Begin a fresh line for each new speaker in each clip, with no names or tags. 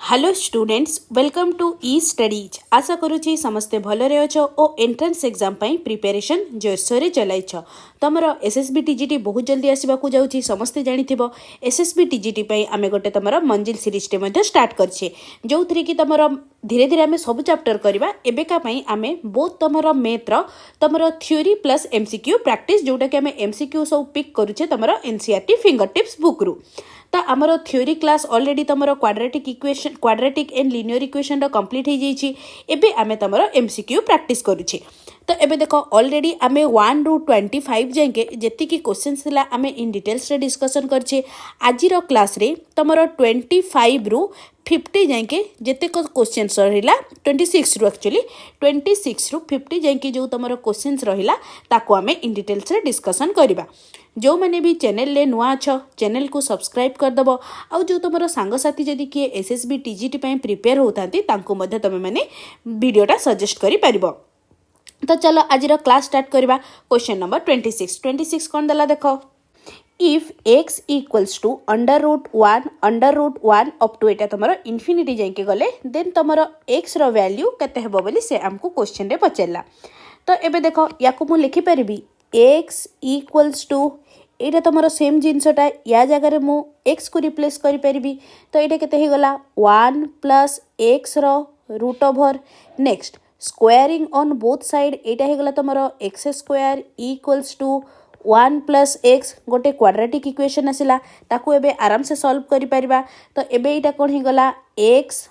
Hello students, welcome to E Studies. आशा करुँची समस्ते भलरे अछ और एंट्रेंस एग्जाम पाई प्रिपरेशन जोरसोर चलाइछ। तुमर एसएसबी टीजीटी बहुत जल्दी आसवाक जाऊँगी, समस्ते जानिथिबो। एसएसबी टीजीटी पाई आमे गोटे तुमर मंजिल सीरीज टे स्टार्ट करछे, जो थी कि तुमर धीरे धीरे आमे सब चैप्टर करवा। एबेका पाई आमे बोथ तुमर मैथ्र तुमर थ्योरी प्लस एमसीक्यू प्रैक्टिस, जोटा कि आमे एमसीक्यू सब पिक करूछे तुमर एनसीईआरटी फिंगर टिप्स बुक रु। तो आमर थ्योरी क्लास ऑलरेडी तुमर quadratic and linear equation complete हो जाइए। एबे आमे तुमर एमसीक्यू प्रैक्टिस करूछे। तो एबे देखो ऑलरेडी आमे 1 रू 25 जाके जेति की क्वेश्चंस थिला आमे इन डिटेल्स रे डिस्कशन करछे। आजिर क्लास रे तुमर 25 रू 50 जाके जेते क्वेश्चंस रहिला 26 रू एक्चुअली 26 रू 50 जाके जो तुमर क्वेश्चंस रहिला ताको आमे इन डिटेल्स रे डिस्कशन करबा। जो मैंने भी चैनल ले नुआ अछ चैनल को सब्सक्राइब करदब। आउ जो तुम सांगसाथी जदि किए एसएसबी टीजीटी प्रिपेयर होतांती तांको मध्य तुम मैंने वीडियोटा सजेस्ट करि परिबो। तो चलो आज क्लास स्टार्ट करबा। क्वेश्चन नंबर 26 कौन दला देखो। If x equals to √1 up to एटा तुमर इनफिनिटी जाके गले देन तुमर x रो वैल्यू केते हेबो बोली से हमको क्वेश्चन रे पचेला। तो एबे देखो याकू मु लिखि परिबी x इक्वल्स टू एटा तुमर सेम जिनसटा या जगह रे मु x को रिप्लेस करि परिबी। तो एटा केते हे गला 1 प्लस x रो root over next squaring on both side एटा हे गला तुमर x square equals to 1 plus x गोटे क्वाड्रेटिक इक्वेशन आसिला ताकू एबे आराम से सॉल्व करि परिबा। तो एबे एटा कोन हे गला x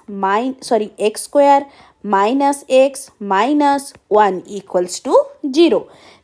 square minus x minus 1 equals to 0।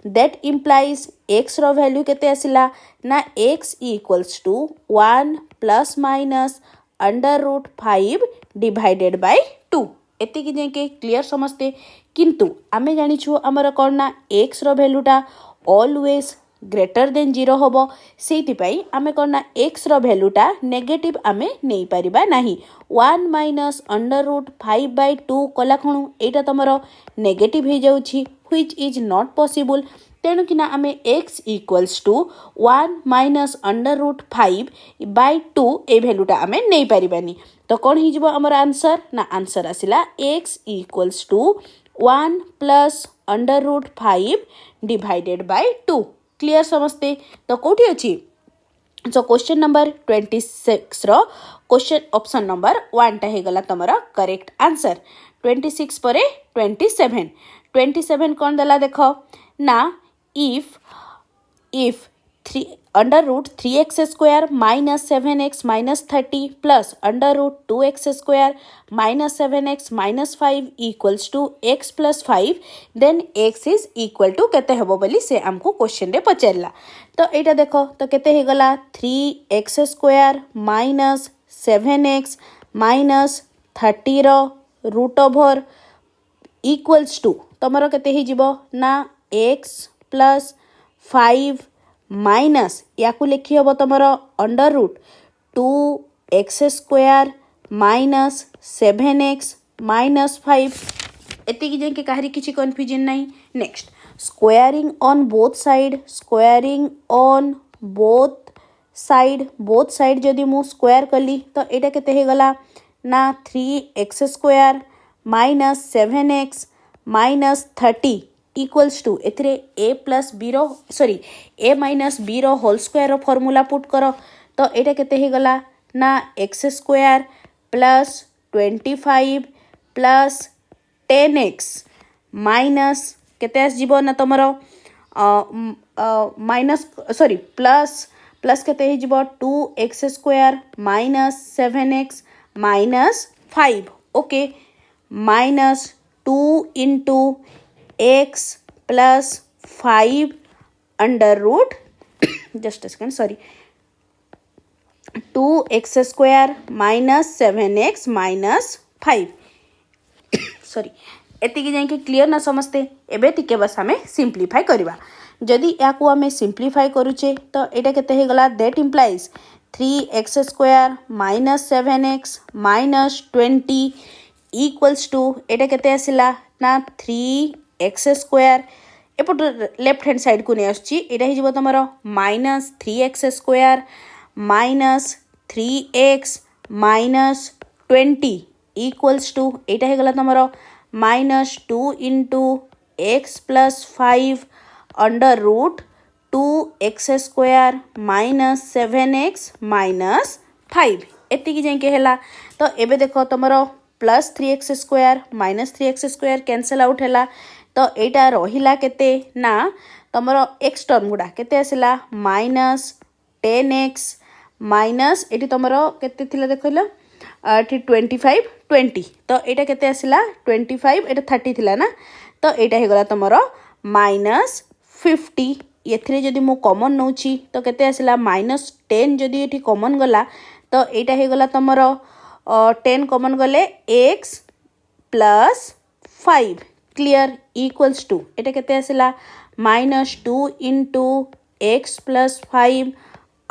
That implies x रो वैल्यू केते आसिला ना x equals to 1 plus minus √5 divided by 2। एतिकी जाके क्लियर समझते। किंतु आमे जानिछु हमर कोन ना x रो वैल्यूटा ऑलवेज ग्रेटर देन 0 होबो। सेति पई आमे कोन ना x रो वैल्यूटा नेगेटिव आमे नै परिबा नाही। 1 माइनस √5/2 कला खणु एटा तमरो नेगेटिव हे जाउछि व्हिच इज नॉट पॉसिबल। तेणु कि ना आमे x इक्वल्स टू 1 माइनस √5/2 ए वैल्यूटा आमे नै परिबानी। तो कौन ही जिवो हमर आंसर ना आंसर आसिला x equals to 1 plus √5 divided by 2। Clear समझते। तो कोठी अछि सो क्वेश्चन नंबर 26 रो क्वेश्चन ऑप्शन नंबर 1 टा हे गला तमरा करेक्ट आंसर। 26 परे 27 कौन दला देखो ना if 3x square minus 7x minus 30 plus √2x square minus 7x minus 5 equals to x plus 5 then x is equal to केते हेबो बोली से हमको क्वेश्चन रे पचेरला। तो एटा देखो तो केते हे गला 3x square minus 7x minus 30 रो रूट ओवर इक्वल्स टू तमरो केते हे जिवो ना x प्लस 5 माइनस याकू लिखी हबो तमरो √2x square minus 7x minus 5। एतिकी जाके काहरी किछि कंफ्यूजन नाही। Next squaring on both side जदि मु स्क्वायर कली तो एटा केते हे गला ना 3x square minus 7x minus 30 equals to एथिरे a माइनस b रो होल स्क्वायर रो फॉर्मूला पुट करो। तो एटा केते हे गला ना x square plus 25 plus 10x minus केते आस जीवो ना तमरो प्लस केते हे जीवो 2x square minus 7x minus 5 okay minus 2 into x plus 5 under root 2x square minus 7x minus 5 एतिकी जाके क्लियर ना समझते। एबे टिके बस हमें सिंप्लीफाई करबा। जदि याकू हमें सिंप्लीफाई करूचे तो एटा केते हे गला that implies 3x square minus 7x minus 20 equals to एटा केते आसिला ना 3x स्क्वायर एपट लेफ्ट हैंड साइड को नहीं आछि एटा हे जिवो तमरो minus 3x square minus 3x minus 20 equals to एटा हे गला तमरो -2 into x plus 5 under root 2x² minus 7x minus 5 एतिकी जाके हैला। तो एबे देखो तमरो plus 3x² minus 3x² cancel out हैला। तो एटा रहिला केते ना तमरो x टर्म गुडा केते आसिला -10x माइनस एटी तमरो केते थिला देखलो एटी 25 20 तो एटा केते आसिला 25 एटा 30 थिला ना। तो एटा हे गला तमरो -50 एथिरे जदि मु कॉमन नउची तो केते आसिला -10 जदि एठी कॉमन गला तो एटा हे गला तमरो 10 कॉमन गले x plus 5 clear equals to एटा केते आसिला -2 into x plus 5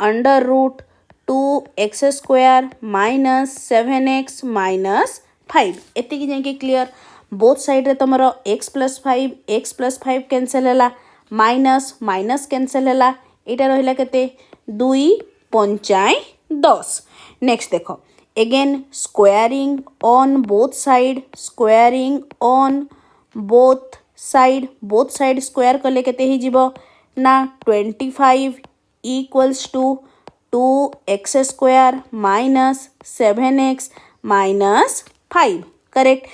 under root 2x² minus 7x minus 5 एतिकी जाके क्लियर। बोथ साइड रे तमरो x प्लस 5 कैंसल हैला माइनस माइनस कैंसल हैला एटा रहिला केते 2 5 10। नेक्स्ट देखो again squaring on both side square कले केते ही जीवो ना 25 equals to 2x² minus 7x minus 5 correct.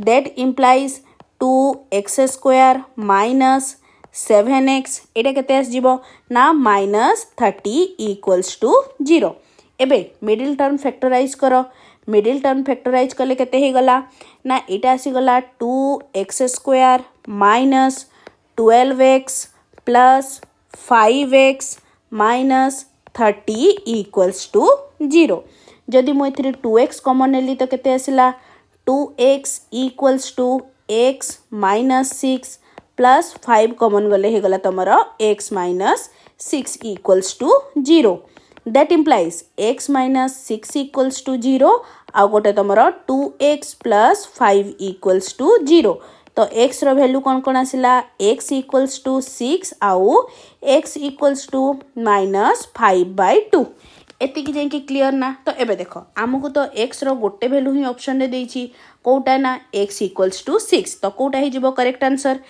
That implies 2x² minus 7x एटा केते आस जीवो ना -30 इक्वल्स टू 0। एबे मिडिल टर्म फैक्टराइज करो मिडिल टर्म फैक्टराइज कले केते हे गला ना एटा आसी गला 2x² minus 12x plus 5x minus 30 equals to 0। जदि मु एथिरे 2x कॉमन नेली तो केते आसिला 2x equals to x minus 6 plus 5 common गले हे गला तमरो x minus 6 equals to 0। That implies x minus 6 equals to 0 आ गोटे तमरो 2x प्लस 5 इक्वल्स टू 0। तो x रो वैल्यू कौन कौन आसिला x इक्वल्स टू 6 आउ x इक्वल्स टू -5/2 एतिकी जाके क्लियर ना। तो एबे देखो आमको तो x रो गोटे वैल्यू ही ऑप्शन रे देइछि कोटा ना x इक्वल्स टू 6 तो कोटा ही जीवो करेक्ट आंसर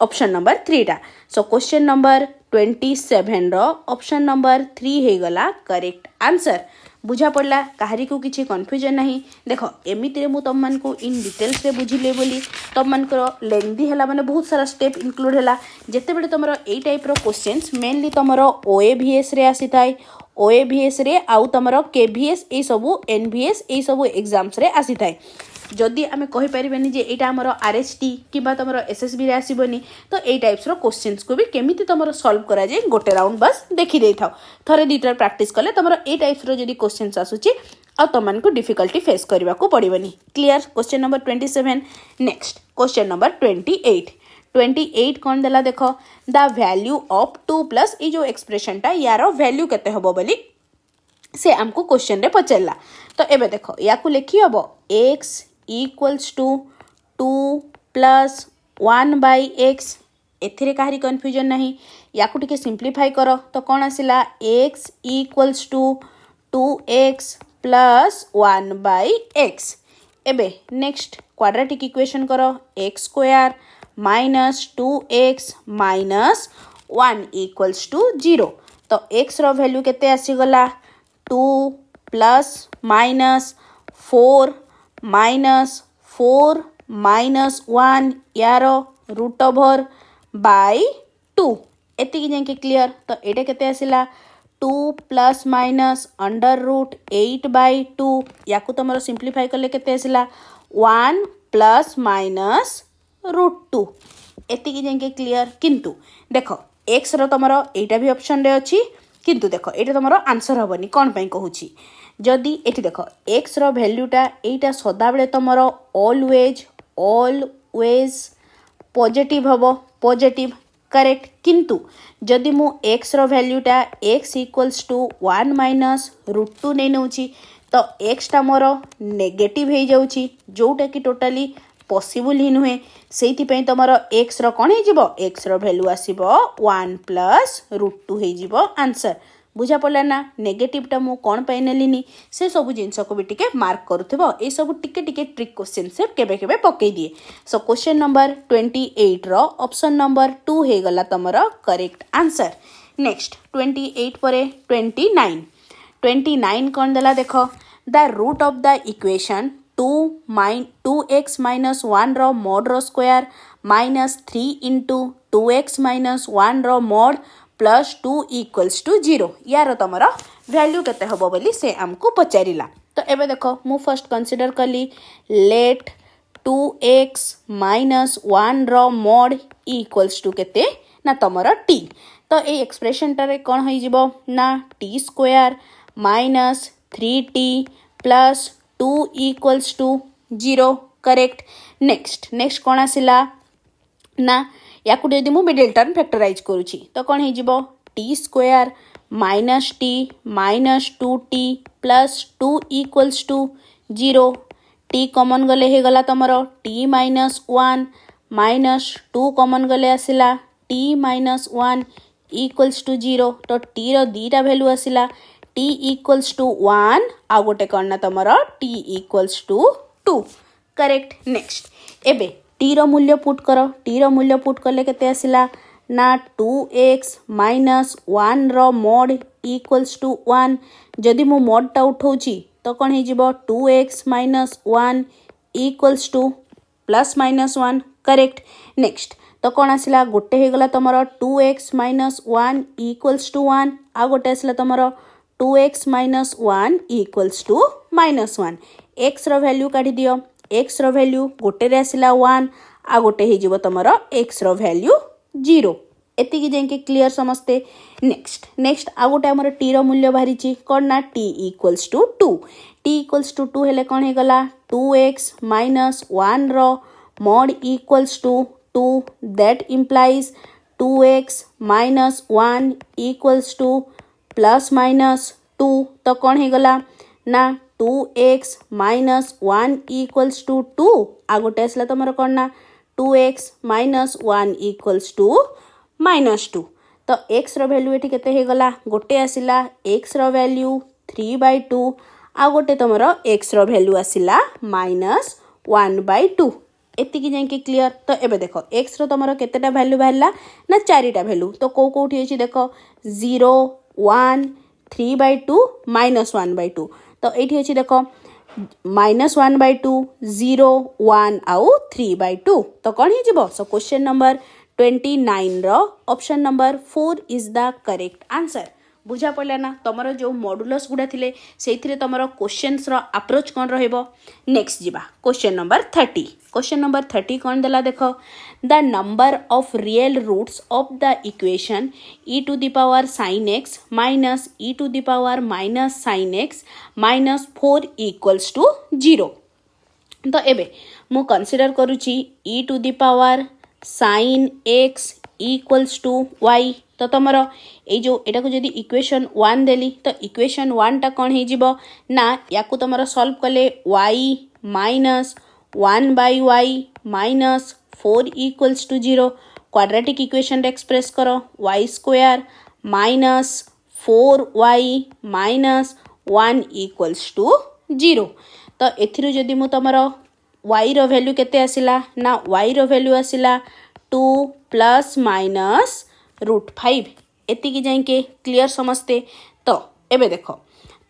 ऑप्शन नंबर 3 टा। सो क्वेश्चन नंबर 27 रो ऑप्शन नंबर 3 हे गला करेक्ट आंसर। बुझा पड़ला कहारी को किसी कन्फ्यूजन नहीं। देखो एमिति मु तुम मान को इन डिटेल्स रे बुझिले बोली तुम मान लेंदी हैला माने बहुत सारा स्टेप इंक्लूड हैला। जेते बेले तुमरो एई टाइप रो क्वेश्चंस मेनली तुमरो ओएवीएस रे आसी थाए ओएवीएस रे आउ तुमरो केवीएस ए सबु एनवीएस ए सबु एग्जाम्स रे आसी थाए। जदि आमे कहि परिबेनी जे एटा हमरो आरएसटी किबा तमरो एसएसबी रे आसीबनी तो एई टाइप्स रो क्वेश्चंस को भी केमिति तमरो सॉल्व करा जाय गोटे राउंड बस देखि देई थाओ थरे दीटर प्रैक्टिस कले तमरो एई टाइप्स रो जदि क्वेश्चंस आसुची आ तमन को डिफिकल्टी फेस करबा को पड़िबनी। Clear question number 27। Next question number 28 कौन देला देखो द वैल्यू ऑफ 2 प्लस ए जो एक्सप्रेशन टा यारो वैल्यू केते हबो बोली से हमको क्वेश्चन रे पचरला। तो एबे देखो याकू लिखि हबो x equals to 2 plus 1/x एथिरे काहरी कन्फ्यूजन नहीं याकू टिके सिंप्लीफाई करो तो कौन आसिला x equals to 2x plus 1/x। एबे नेक्स्ट क्वाड्रेटिक इक्वेशन करो x² minus 2x minus 1 equals to 0। तो x रो वैल्यू केते आसीगला 2 प्लस माइनस 4 माइनस 1 यारो रूट ओवर बाय 2 एतिकी जाके क्लियर। तो एटा केते आसिला 2 प्लस माइनस अंडर रूट 8/2 याकू तमरो सिंप्लीफाई करले केते आसिला 1 प्लस माइनस रूट 2 एतिकी जाके क्लियर। किंतु देखो x रो तमरो एटा भी ऑप्शन रे अछि किंतु देखो एटा तमरो आंसर हबनी कोन पई कहूची जदि एठी देखो x रो वैल्यूटा एटा सदा बेले तमरो ऑलवेज पॉजिटिव हबो पॉजिटिव करेक्ट। किंतु जदि मु x रो वैल्यूटा x equals to 1 minus root 2 नै नउची तो x टा मोर नेगेटिव हे जाउची जोटा कि टोटली पॉसिबल ही नुहे सेति पई तमरो x रो कोन हे जिवो x रो वैल्यू आसीबो 1 प्लस रूट 2 हे जिवो आंसर बुझा पड़ा ना नेगेटिवटा मु कौन पाई नेलिनी से सब जिनस को भी टिके मार्क करूथबो ए सब टिके टिके ट्रिक क्वेश्चन से केबे केबे पकई दिए। सो क्वेश्चन नंबर 28 रो ऑप्शन नंबर 2 हे गला तमरो करेक्ट आंसर। नेक्स्ट 28 परे 29 कौन देला देखो the root of the equation 2x minus 1 रो मोड रो square minus 3 into 2x minus 1 रो मोड प्लस 2 इक्वल्स टू 0 यार तुम वैल्यू केते हबो बोली से हमको पचारिला। तो एबे देखो मु फर्स्ट कंसीडर कली लेट 2x माइनस 1 रो मोड इक्वल्स टू केते ना तुमर t। तो ये एक्सप्रेशन टारे कौन हो जिवो ना t square minus 3t plus 2 equals to 0 correct. Next कौन आसिला ना या यदि मुझे मिडिल टर्म फैक्टराइज करुँची तो कौन हो t square minus t minus 2t plus 2 equals to 0 t common गले हे गला तमरो टी माइनस 1 माइनस 2 कॉमन गले आसिला टी माइनस 1 इक्वल्स टू 0 तो टी रो दीटा वैल्यू आसिला टी इक्वल्स टू 1 आ गोटे कौन ना तमरो t equals to 2 correct. Next एबे टी रो मूल्य पुट करो टी रो मूल्य पुट कले केते आसिला ना 2x माइनस 1 रो मोड इक्वल्स टू 1 जदि मु मोड टा उठाउची तो कौन हे जिवो 2x minus 1 equals to plus minus 1 correct. Next तो कौन आसिला गोटे हे गला तमरो 2x माइनस 1 इक्वल्स टू 1 आ गोटे आसिला तमरो 2x minus 1 equals to minus 1 x रो वैल्यू काढी दियो x रो वैल्यू गोटे रे आसिला 1 आ गोटे हे जिवो तमरो x रो वैल्यू 0 एति की जेंके क्लियर समस्ते। नेक्स्ट आ गोटे हमर t रो मूल्य बाहरिची कोन ना t equals to 2 t equals to 2 हेले कोन हे गला 2x माइनस 1 रो mod equals to 2 that implies 2x minus 1 equals to plus minus 2 तो कौन हे गला ना 2x माइनस 1 इक्वल्स टू 2 आ गोटे आसला तुम कौन ना 2x minus 1 equals to minus 2 तो x रो वैल्यू एठी केते हे गला गोटे आसिला x रो वैल्यू 3/2 आ गोटे तुमरो x रो वैल्यू आसिला माइनस 1/2 एति की जाके क्लियर। तो एबे देखो x रो तुमरो केतेटा वैल्यू बाहरला ना चारिटा वैल्यू तो कोठी अछि देखो 0 1 3/2 माइनस 1/2 तो ये अच्छी देखो माइनस 1/2 0 1 आउ 3/2 तो कौन हो सो क्वेश्चन नंबर 29 रो option number 4 is the correct answer. बुझा पड़ा ना तुमर जो मॉड्यूलस गुड़ा थिले सेथिरे तुमर क्वेश्चंस रो अप्रोच कौन रहइबो। नेक्स्ट जीवा क्वेश्चन नंबर 30 कौन देला देखो the number of real roots of the equation e to the power sin x minus e to the power minus sin x minus 4 equals to 0 तो एबे मु कंसीडर करूची e to the power sin x equals to y तो तुमर ये जो एटा को जदि इक्वेशन 1 देली तो इक्वेशन 1 टा कौन हे जिवो ना याकू तुमर सॉल्व कले y minus 1/y minus 4 equals to 0 quadratic equation रे एक्सप्रेस करो y square minus 4y minus 1 equals to 0 तो एथिरु जदि मु तुमर y रो वैल्यू केते आसिला ना y रो वैल्यू आसिला 2 प्लस माइनस √5 एति की जाके क्लियर समझते। तो एबे देखो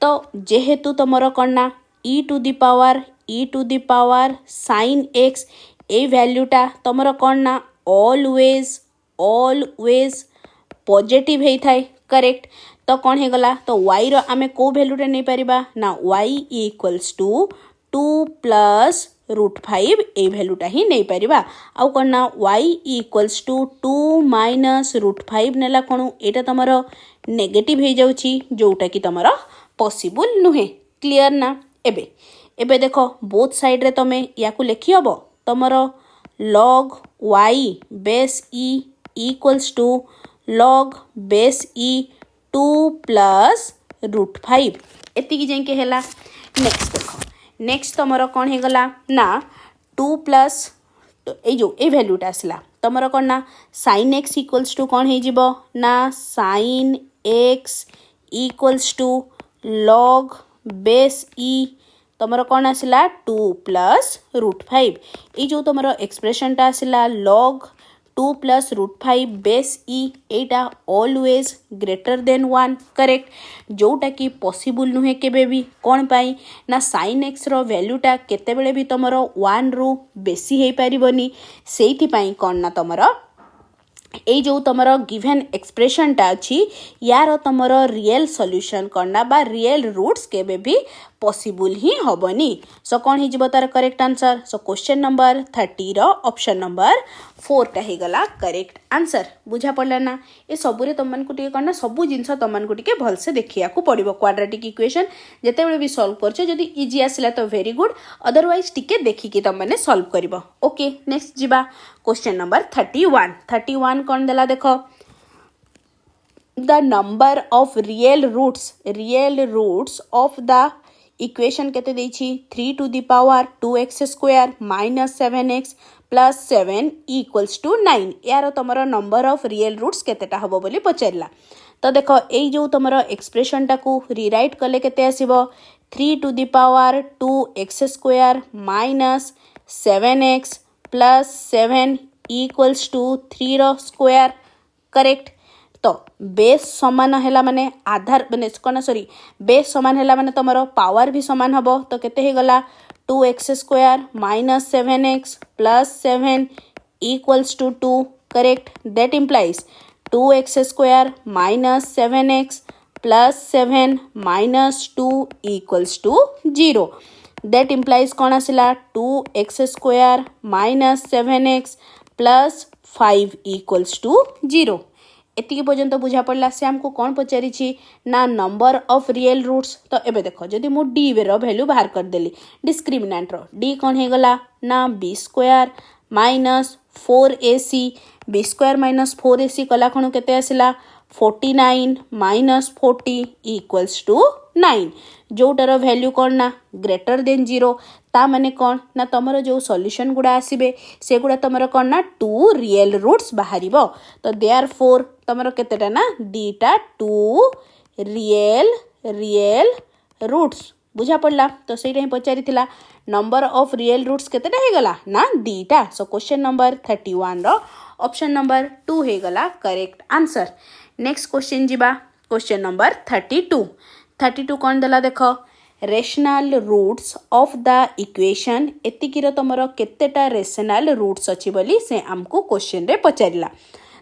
तो जेहेतु तुमर कन्ना e to the power sin x ए वैल्यूटा तुमर कन्ना ऑलवेज पॉजिटिव हे थाए करेक्ट तो कौन हे गला तो y रो आमे को वैल्यू रे नै परिबा ना y इक्वल्स टू 2 प्लस √5 ए वैल्यूटा ही नहीं परिबा आउ कन्ना y इक्वल्स टू 2 माइनस √5 नेला कोन एटा तमरो नेगेटिव हे जाउची जोटा कि तमरो पॉसिबल नुहे क्लियर ना। एबे देखो बोथ साइड रे तमे याकू लिखि हबो तमरो log y base e equals to log base e 2 plus √5 एति की जाके हेला। नेक्स्ट देखो नेक्स्ट तुमर कौन हे गला ना 2 प्लस ए जो ए वैल्यूटा आसला तुमर कौन ना sin x इक्वल्स टू कौन हे जिवो ना sin x equals to log base e तुमर कौन आसला 2 प्लस रूट 5 ये जो तुमर एक्सप्रेशनटा आसला लॉग 2 प्लस रूट 5 बेस ई एटा ऑलवेज ग्रेटर देन 1 करेक्ट जोटा कि पॉसिबल नुहे केबे भी कौन पाई ना साइन एक्स रो वैल्यूटा केतेबेले भी तुमर 1 रु बेसी हेई परिबनी सेइथि पाई कौन ना तुमर এই जो तुमर गिवन एक्सप्रेशनटा अच्छी यार तुमर रियल सॉल्यूशन करना बा रियल रूट्स केबे भी पॉसिबल ही हबनी सो कौन ही तार correct answer so question number 30 रो ऑप्शन नंबर 4 टा ही गला करेक्ट आंसर बुझा पड़ला ना ए सबुरे तुमन को टिके करना सबु जिंस तुमन को टिके भल से देखिया को पड़िबो क्वाड्रेटिक इक्वेशन जेते बेले भी सॉल्व करछो जदी इजी आसिला तो वेरी गुड अदरवाइज टिके देखि कि तुम माने सॉल्व करबो ओके नेक्स्ट जिबा क्वेश्चन नंबर 31 कौन देला देखो the number of real roots of the equation केते देछि 3 to the power 2x square minus 7x plus 7 equals to 9 यार तमरो नंबर ऑफ रियल रूट्स केतेटा हबो बोली पचारला तो देखो एई जो तमरो एक्सप्रेशन टाकू रीराइट कले केते आसीबो 3 to the power 2x square minus 7x plus 7 equals to 3 रो स्क्वायर करेक्ट तो बेस समान हैला माने आधार माने कोना सॉरी बेस समान हैला माने तमरो पावर भी समान हबो तो केते हे गला 2x square minus 7x plus 7 equals to 2 correct that implies 2x square minus 7x plus 7 minus 2 equals to 0 that implies कौन आसिला 2x square minus 7x plus 5 equals to 0 एतिकी पर्यंत बुझा पड़ला से हमको कौन पचारि ना नंबर ऑफ रियल रूट्स तो एबे देखो जदि मु डी रो वैल्यू बाहर कर देली डिस्क्रिमिनेंट रो डी कौन हे गला ना b square minus 4ac b square minus 4ac कला खणु केते आसिला 49 माइनस 40 इक्वल्स टू 9 जोटार वैल्यू कौन ना ग्रेटर देन 0 ता माने कौन ना तमरो जो सॉल्यूशन गुडा आसीबे से गुडा तमरो कौन ना 2 रियल रूट्स बाहरिबो तो देयरफॉर तमरो केतेटा ना दीटा 2 रियल रूट्स बुझा पड़ला तो सेटा ही पचारिथिला नंबर ऑफ रियल रूट्स केतेटा हे गला ना दीटा सो क्वेश्चन नंबर 31 रो ऑप्शन नंबर 2 हे गला करेक्ट आंसर नेक्स्ट क्वेश्चन जिबा क्वेश्चन नंबर 32 कौन देला देखो rational roots of the equation एतिकीर तमरो केतेटा रेशनल रूट्स अछि बोली से हमको क्वेश्चन रे पचारिला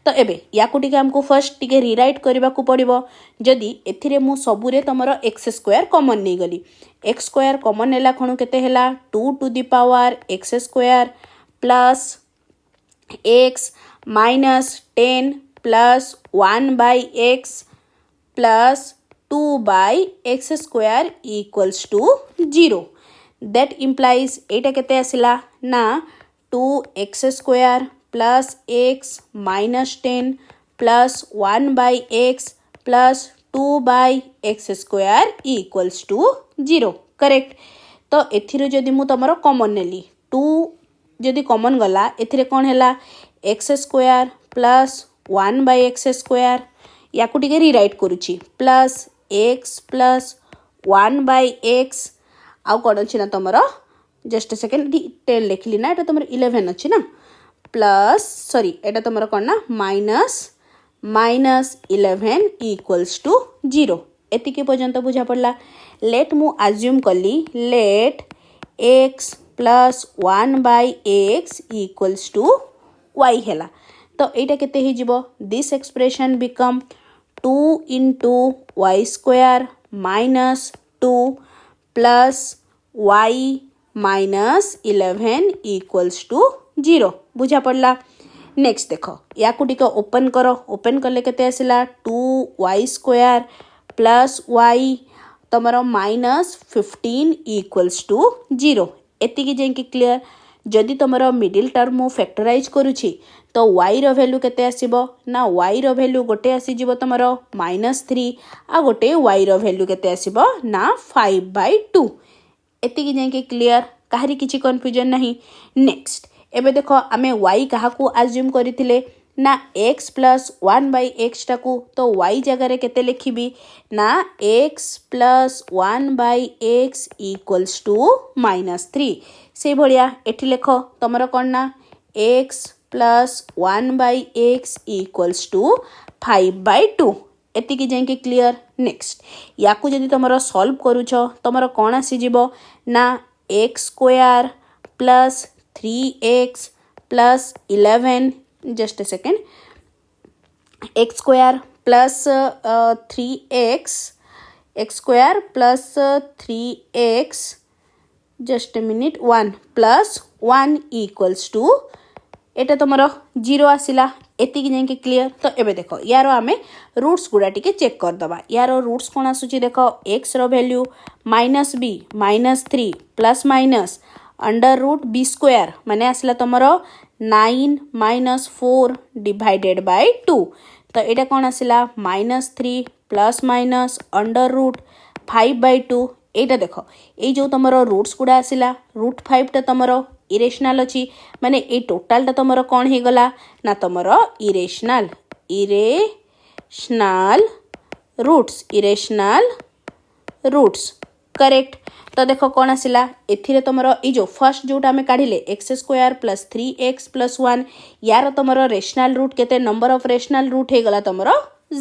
तो एबे याकू टिके हमको फर्स्ट टिके रीराइट करबा को पड़िबो जदी एथिरे मु सबुरे तमरो x स्क्वायर कॉमन नै गली x स्क्वायर कॉमन नेला खणु केते हेला 2 to the power x square plus x minus 10 plus 1 by x plus 2 by x square equals to 0 that implies एटा केते आसिला ना 2x square plus x minus 10 plus 1 by x plus 2 by x square equals to 0 correct तो एथिरो जदि मु तमरो common नेली 2 जदि common गला एथिरे कोन हैला x square plus 1 by x square याकू टिके रीराइट करूची plus x plus 1 by x आउ कौन अच्छी ना तुम जस्ट सेकेंड 10 लिखली ना एटा तुम 11 अच्छी ना प्लस सॉरी एटा तुम कौन ना माइनस 11 इक्वल्स टू 0 एतिके पर्यंत बुझा पड़ला लेट मु अज्यूम कली let x plus 1 by x equals to y हैला तो एटा केते ही जिवो this expression become 2 into y square minus 2 plus y minus 11 equals to 0 बुझा पड़ला नेक्स्ट देखो याकू टिके ओपन करो ओपन करले केते आसिला 2y square plus y तमरो माइनस 15 equals to 0 एतिकी जेंकी क्लियर जदि तमरो मिडिल टर्म मु फैक्टराइज करूची तो y रो वैल्यू केते आसीबो ना y रो वैल्यू गोटे आसी जिवो तमरो -3 आ गोटे y रो वैल्यू केते आसीबो ना 5/2 एतिकी जेंकी क्लियर काहरी किछि कंफ्यूजन नहीं नेक्स्ट एबे देखो आमे y काहा को अज्यूम करिथिले ना x प्लस 1/x टाकू तो y जगह केते लिखिबी ना x plus 1/x equals to -3 से भलिया एठी लेख तमरो कोन ना x plus 1/x equals to 5/2 एतिकी जाइके क्लियर। नेक्स्ट याकू जदि तमरो सॉल्व करूछ तमरो कोन आसी जिवो ना x square plus 3x plus 11 just a second x square plus 3x x square plus 3x just a minute 1 plus 1 equals to एटा तुमरो 0 आसिला एतिकी जाइके क्लियर। तो एबे देखो यार आमे रूट्स गुडा टिके चेक कर दबा। यार रूट्स कोन आसुची देखो x रो value -b -3 plus minus under root b square माने आसला तुमरो 9 - 4 डिवाइडेड बाय 2 तो एटा कोन आसिला -3 प्लस माइनस अंडर रूट 5/2 एटा देखो ए जो तुमरो रूट्स गुडा आसिला रूट 5 टा तुमरो इरेशनल अच्छी माने ए टोटाल टा तुमरो कौन हे गला ना तुमरो इरेशनल रूट्स करेक्ट। तो देखो कौन आसिला एथिरे तुमरो ए जो फर्स्ट जोटा हमें काढिले x square plus 3x plus 1 यार तुमरो रेशनल रूट केते नंबर ऑफ रेशनल रूट हे गला तुमरो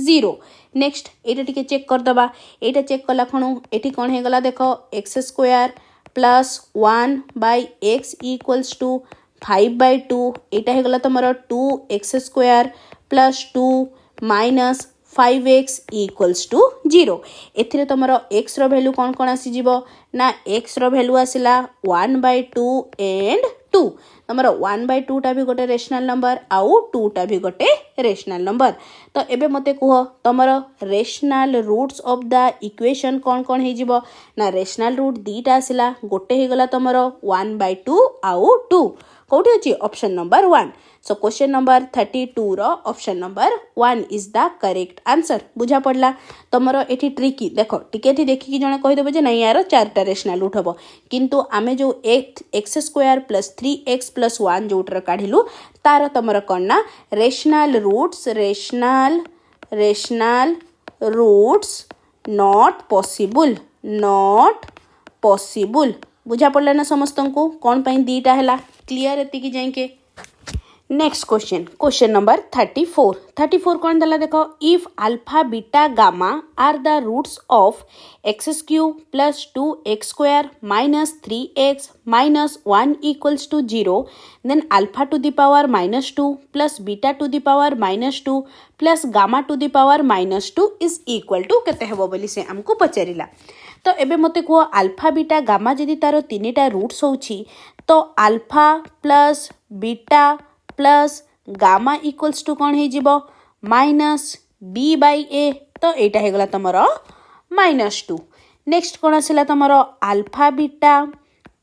0। नेक्स्ट एटा टिके चेक कर दबा एटा चेक कला खणु एठी कौन हे गला देखो x square plus 1/x equals to 5/2 एटा हे गला तुमरो 2x square plus 2 minus 5x equals to 0 एथिरे तुमरो x रो वैल्यू कौन कौन आसी जिवो ना x रो वैल्यू आसिला 1/2 एंड 2 तुमरो 1/2 टा भी गोटे रेशनल नंबर आउ 2 टा भी गोटे रेशनल नंबर। तो एबे मते कुह तुमरो rational roots of the equation कौन कौन हे जिवो ना रेशनल रूट दीटा आसिला गोटे हे गला तुमरो 1/2 आउ 2 कोठी अछि option number 1। So question number 32 रो option number 1 is the correct answer. बुझा पड़ला तुमरो एठी ट्रिकी देखो टिके थी देखि कि जने कहि देबो जे नहीं यार चारटा रेशनल रूट हबो किंतु आमे जो x square plus 3x plus 1 जोटर काढिलु तार तुमरो कोन ना रेशनल रूट्स नॉट पॉसिबल बुझा पड़ला ना समस्तन को कौन पाई दीटा हैला क्लियर एतिकी जाइके। नेक्स्ट क्वेश्चन नंबर 34 कौन दला देखो if alpha beta gamma are the roots of x cube plus 2x square minus 3x minus 1 equals to 0 then alpha to the power -2 plus beta to the power -2 plus gamma to the power -2 is equal to केते हेबो बोली से हमको पचारिला। तो एबे मते को alpha beta gamma जदि तार तीनटा रूट्स होउची तो alpha plus beta plus gamma equals to कौन हो -b/a तो एटा हे गला तमरो -2। नेक्स्ट कौन आसिला तमरो alpha beta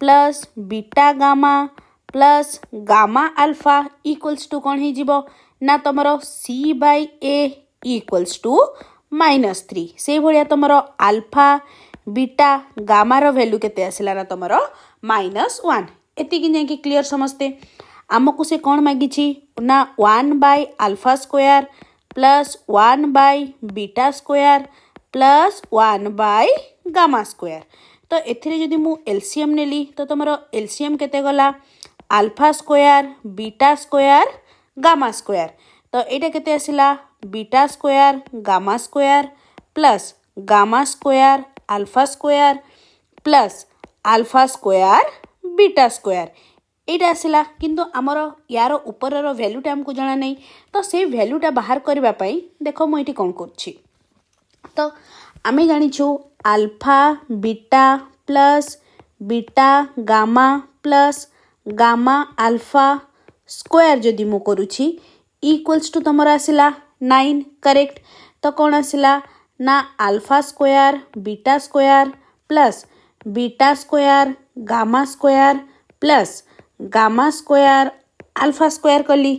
plus beta gamma plus gamma alpha equals to कौन हो ना तमरो c/a इक्वल्स टू -3 से भलिया तमरो अल्फा बीटा गामा रो वैल्यू केते आसिला ना तमरो -1 एतिकी नै कि क्लियर समझते। आमको से कौन मागिछि ना 1/अल्फा स्क्वायर प्लस 1/बीटा स्क्वायर प्लस 1/गामा स्क्वायर। तो एथिरे जदि मु एलसीएम नेली तो तमरो एलसीएम केते गला alpha square beta square gamma square तो एटा केते आसिला beta square gamma square plus gamma square alpha square plus alpha square beta square एटा आसिला किंतु आमर यार ऊपर वैल्यूटा हमको जाना नहीं तो से वैल्यूटा बाहर करबा पई देखो मु एटी कोन करछि तो आमे जानिछु alpha beta plus beta gamma plus gamma alpha square जदि मु करूछि इक्वल्स टू तमरा आसिला 9 करेक्ट। तो कौन आसिला ना alpha square beta square plus beta square gamma square plus gamma square alpha square कली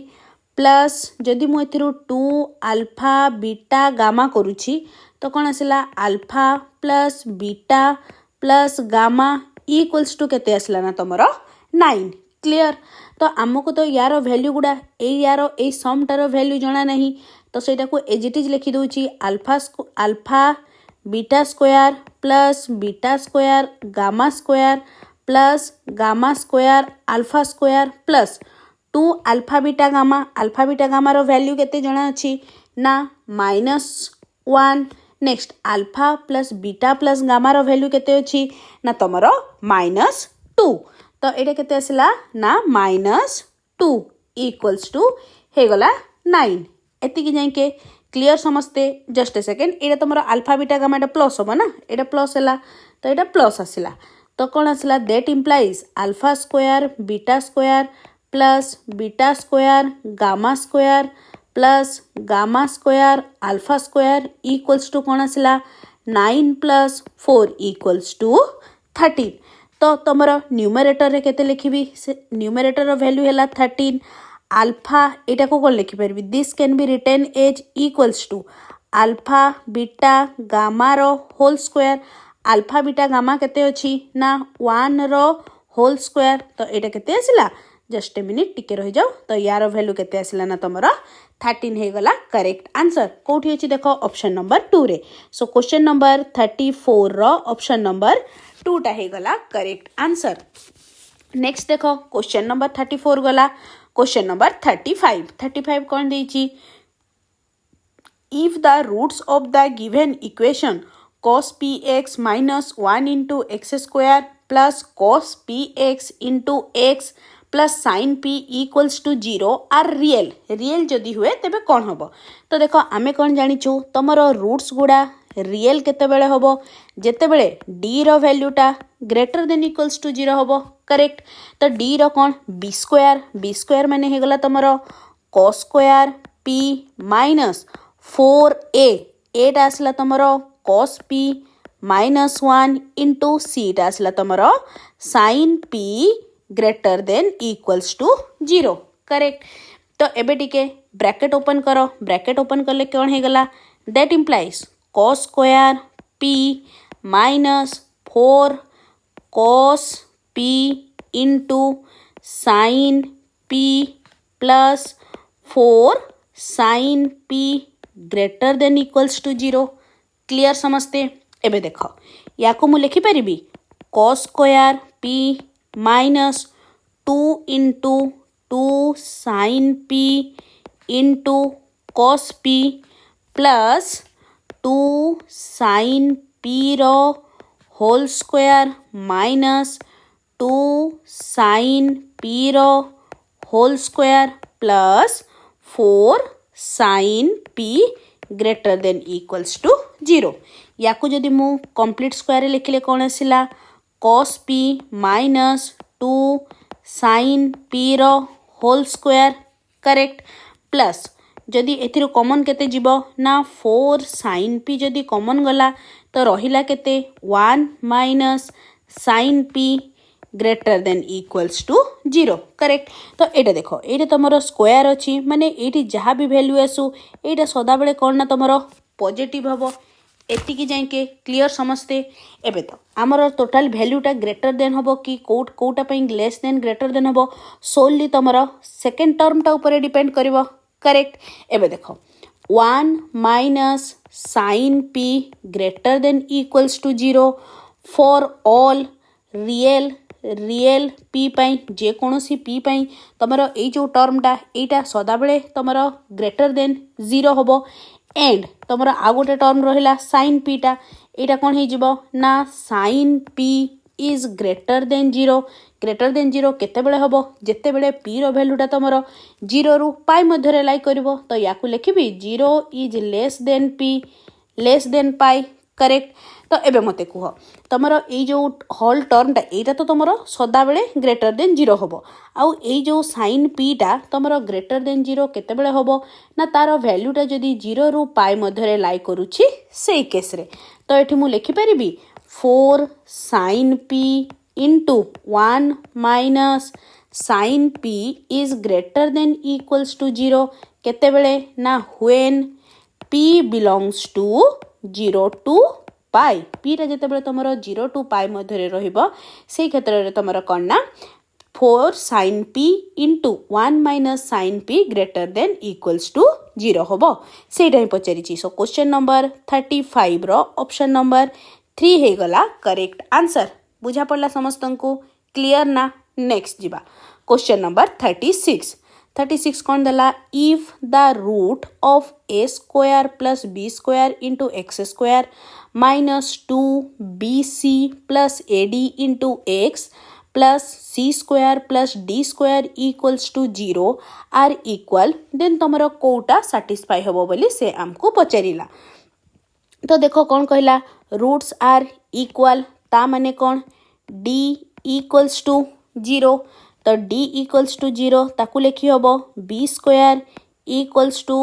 प्लस जदि मु एथिरु 2 अल्फा बीटा गामा करूछि तो कौन आसिला alpha plus beta plus gamma equals to केते आसिला ना तमरो 9 क्लियर। तो आमको तो यार वैल्यू गुड़ा यार ए समटार वैल्यू जना नहीं तो सेटा को एज इट इज लिखि दूची alpha beta square plus beta square gamma square plus gamma square alpha square plus 2 alpha beta gamma रो वैल्यू केते जना अछि ना -1। Next alpha plus beta plus gamma रो वैल्यू केते अछि ना तमरो -2। तो ये केते आसला ना -2 इक्वल्स टू हे गला 9 एतिकी जाके क्लियर समस्ते। जस्ट ए सेकेंड ये तुम अल्फा बीटा गामा प्लस हम ना ये प्लस है तो ये प्लस आसला तो कौन आसला that implies alpha square beta square gamma square alpha square equals to कौन आसला 9 + 4 इक्वल्स टू 13। तो तुम न्यूमरेटर रे केते लिखिबी न्यूमरेटर रो वैल्यू हैला 13 अल्फा एटा को कौन लिखि परबी this can be written as equals to alpha beta gamma रो whole square alpha beta gamma केते अछि ना 1 रो होल स्क्वायर। तो एटा केते आसला जस्ट ए मिनिट टिके रहि जाओ तो यार वैल्यू केते आसला ना तमरा 13 हे गला करेक्ट आंसर कोठी अछि देखो ऑप्शन नंबर 2 रे। सो क्वेश्चन नंबर 34 रो ऑप्शन नंबर 2 टा हे गला करेक्ट आंसर। नेक्स्ट देखो क्वेश्चन नंबर 34 गला। क्वेश्चन नंबर 35 कौन देछि if the roots of the given equation cos px minus 1 into x square plus cos px into x plus sin p equals to 0 are real जदि हुए तेबे कौन हम। तो देखो आमे कौन जानिछु तमरो रूट्स गुड़ा रियल केते बेले हबो जेते बेले d रो वैल्यूटा ग्रेटर देन इक्वल्स टू 0 हबो करेक्ट। तो d रो कौन b स्क्वायर माने हे गला तमरो cos square p minus 4a एटा आसला तमरो cos p -1 इंटू c टा आसला तमरो sin p greater than equals to 0 correct. तो एबे टिके ब्रैकेट ओपन करो ब्रैकेट ओपन करले कौन हे गला that implies cos square p -4 cos p into sin p plus 4 sin p greater than equals to 0 clear समझते। एबे देखो या को मु लिखि परिबी cos square p -2 into 2 sin p into cos p plus 2 sin p रो whole square minus 2 sin p रो whole square plus 4 sin p greater than equals to 0 या को जदि मु कंप्लीट स्क्वायर लिखले कौन आसिला cos p -2 sin p रो होल स्क्वायर करेक्ट प्लस जदि एथिरो कॉमन केते जीवो ना 4 sin p जदि कॉमन गला तो रहिला केते 1 minus sin p greater than equals to 0 correct. तो एटा देखो एटा तमरो स्क्वायर अछि माने एटी जहाँ भी वैल्यू आसु एटा सदा बेले कौन ना तमरो पॉजिटिव हबो एतिकी जाके क्लियर समझते। एबे तो आमर टोटल वैल्यूटा ग्रेटर देन हबो कि कोटा पई लेस देन ग्रेटर देन हबो सोली तमरो सेकंड टर्मटा ऊपर डिपेंड करिवो करेक्ट। एबे देखो 1 minus sin p greater than equals to 0 for all real p pi जे कोनोसी p पाई तमरो ए जो टर्मटा एटा सदा बेले तमरो ग्रेटर देन 0 हबो एंड तमरो आ गोटे टर्म रहिला sin p टा एटा कोन हे जिवो ना sin p is greater than 0 केते बेले हबो जेते बेले p रो वैल्यूटा तमरो 0 रु पाई मध्य रे लाई करबो। तो याकू लिखिबी 0 is less than p less than pi correct. तो एबे मते कुह तमरो ए जो होल टर्मटा एटा तो तमरो सदा बेले ग्रेटर देन 0 हबो आउ ए जो sin p टा तमरो ग्रेटर देन 0 केते बेले हबो ना तारो वैल्यूटा जदी 0 रु पाई मध्य रे लाई करूची सेई केस रे। तो एठी मु लिखि परिबी 4 sin p into 1 minus sin p is greater than equals to 0 केते बेले ना when p belongs to 0 to pi p रे जेते बेले तमरो 0 to पाई मध्य रे रहिबो सेई क्षेत्र रे तमरो कोन ना 4 sin p into 1 minus sin p greater than equals to 0 होबो सेटा ही पचारिछि। सो क्वेश्चन नंबर 35 रो ऑप्शन नंबर 3 हे गला करेक्ट आंसर। बुझा पड़ला समस्तंकु क्लियर ना। नेक्स्ट जिबा क्वेश्चन नंबर 36 कौन दला if the root of a square plus b square into x square minus 2bc plus ad into x plus c square plus d square equals to 0 are equal then तमरो कोटा satisfy होबो बोली से हमको पचारिला। तो देखो कौन कहला रूट्स आर इक्वल ता माने कौन d equals to 0 तो d equals to 0 ताकू लिखी होबो b square equals to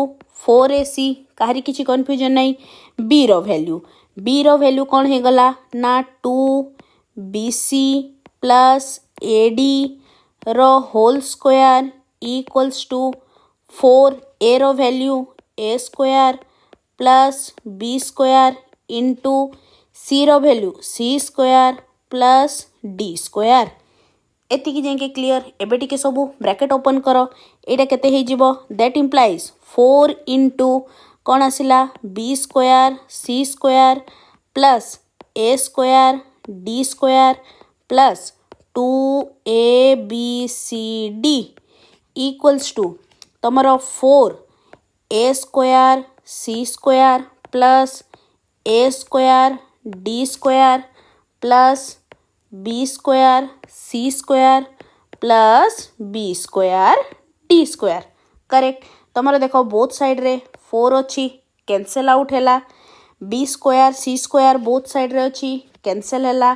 4ac Kahri किछि कंफ्यूजन नहीं। b रो वैल्यू कौन हे गला ना 2bc प्लस ad रो whole square equals to 4a रो वैल्यू a square plus b square into c रो वैल्यू c square plus d square. एतिकी जाके क्लियर। एबे टिके सबु ब्रैकेट ओपन करो एटा केते हे जिवो दैट इंप्लाइज 4 into कौन आसिला b square c square plus a square d square plus 2abcd equals to तमरो 4a square c square plus a square d square plus b square c square plus b square d square correct. तमरो देखो both side रे 4 अछि cancel out हैला b square c square both side रे अछि कैंसिल हैला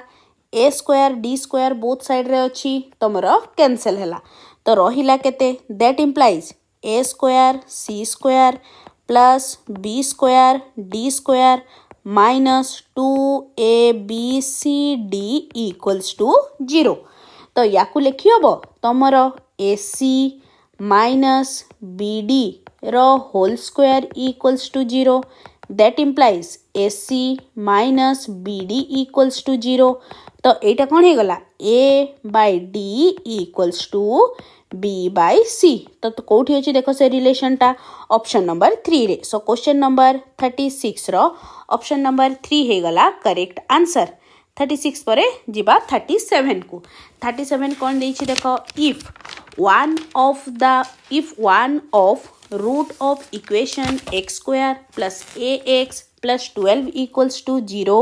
a square d square both side रे अछि तमरो कैंसिल हैला। तो रहिला केते that implies a square c square plus b square d square minus 2abcd equals to 0। तो याकू लिखी होबो तमरो ac माइनस bd रो whole square equals to 0 that implies ac minus bd equals to 0। तो एटा कौन हे गला a by d equals to b by c। तो कोठी अछि देखो से रिलेशन टा ऑप्शन नंबर 3 रे। सो क्वेश्चन नंबर 36 रो ऑप्शन नंबर 3 हे गला करेक्ट आंसर। 36 परे जिबा 37 को 37 कौन देछि देखो if one of root of equation x square plus ax plus 12 equals to 0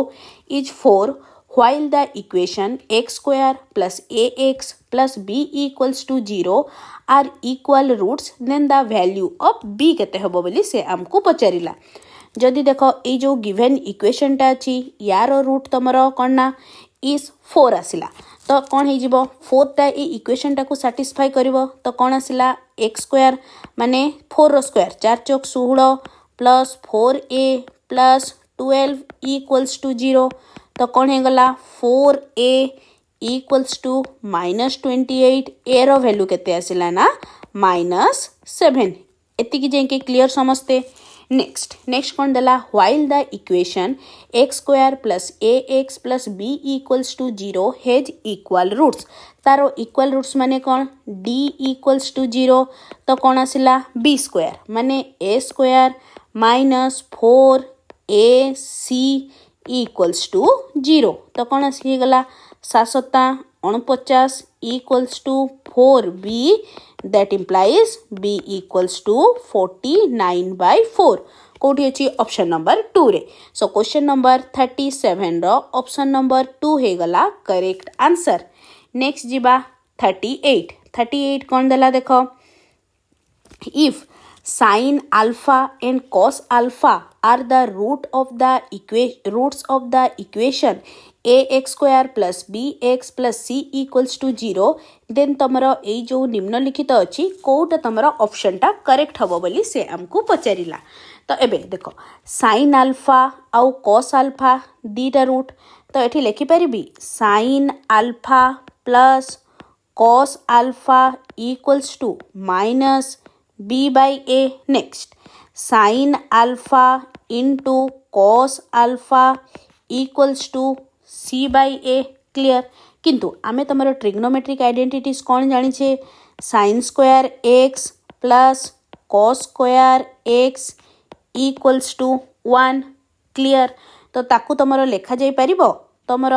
is 4 while the equation x square plus ax plus b equals to 0 are equal roots then the value of b केते हबो बोली से हमको पचारिला। जदि देखो ए जो given equation टा अछि यार रूट तमरो कोनना इज 4 आसिला तो कौन हे जिवो 4 टा ए इक्वेशन टा को सैटिस्फाई करिवो तो कौन आसिला x स्क्वायर माने 4 रो स्क्वायर 4 चौक 16 plus 4a plus 12 equals to 0 तो कौन हे गला 4a equals to minus 28 a रो वैल्यू केते आसिला ना -7। एतिकी जेके क्लियर समझते। नेक्स्ट कौन दला while the equation x square plus ax plus b equals to 0 has equal roots taro equal roots माने कौन d equals to 0 तो कौन आसिला b square माने a square minus 4ac equals to 0 तो कौन आसी गला 749 equals to 4b that implies b equals to 49 by 4 कोठी अछि ऑप्शन नंबर 2 रे। सो क्वेश्चन नंबर 37 रो ऑप्शन नंबर 2 हे गला करेक्ट आंसर। नेक्स्ट जिबा 38 कौन दला देखो if sin alpha and cos alpha are the roots of the equation ax square plus bx plus c equals to 0 then तमरो ए जो निम्नलिखित अछि कोटा तमरो ऑप्शन टा करेक्ट हबो बोली से हमको पचारिला। तो एबे देखो sin alpha आउ cos alpha दीटा रूट तो एठी लिखि परिबी sin alpha plus cos alpha equals to minus b by a। next sin alpha into cos alpha equals to c by a। Clear किंतु आमे तुमर ट्रिग्नोमेट्रिक आइडेंटिटीज कौन जानिछे sin square x plus cos square x equals to 1 clear. तो ताकू तुमर लेखा जाई परिबो तुमर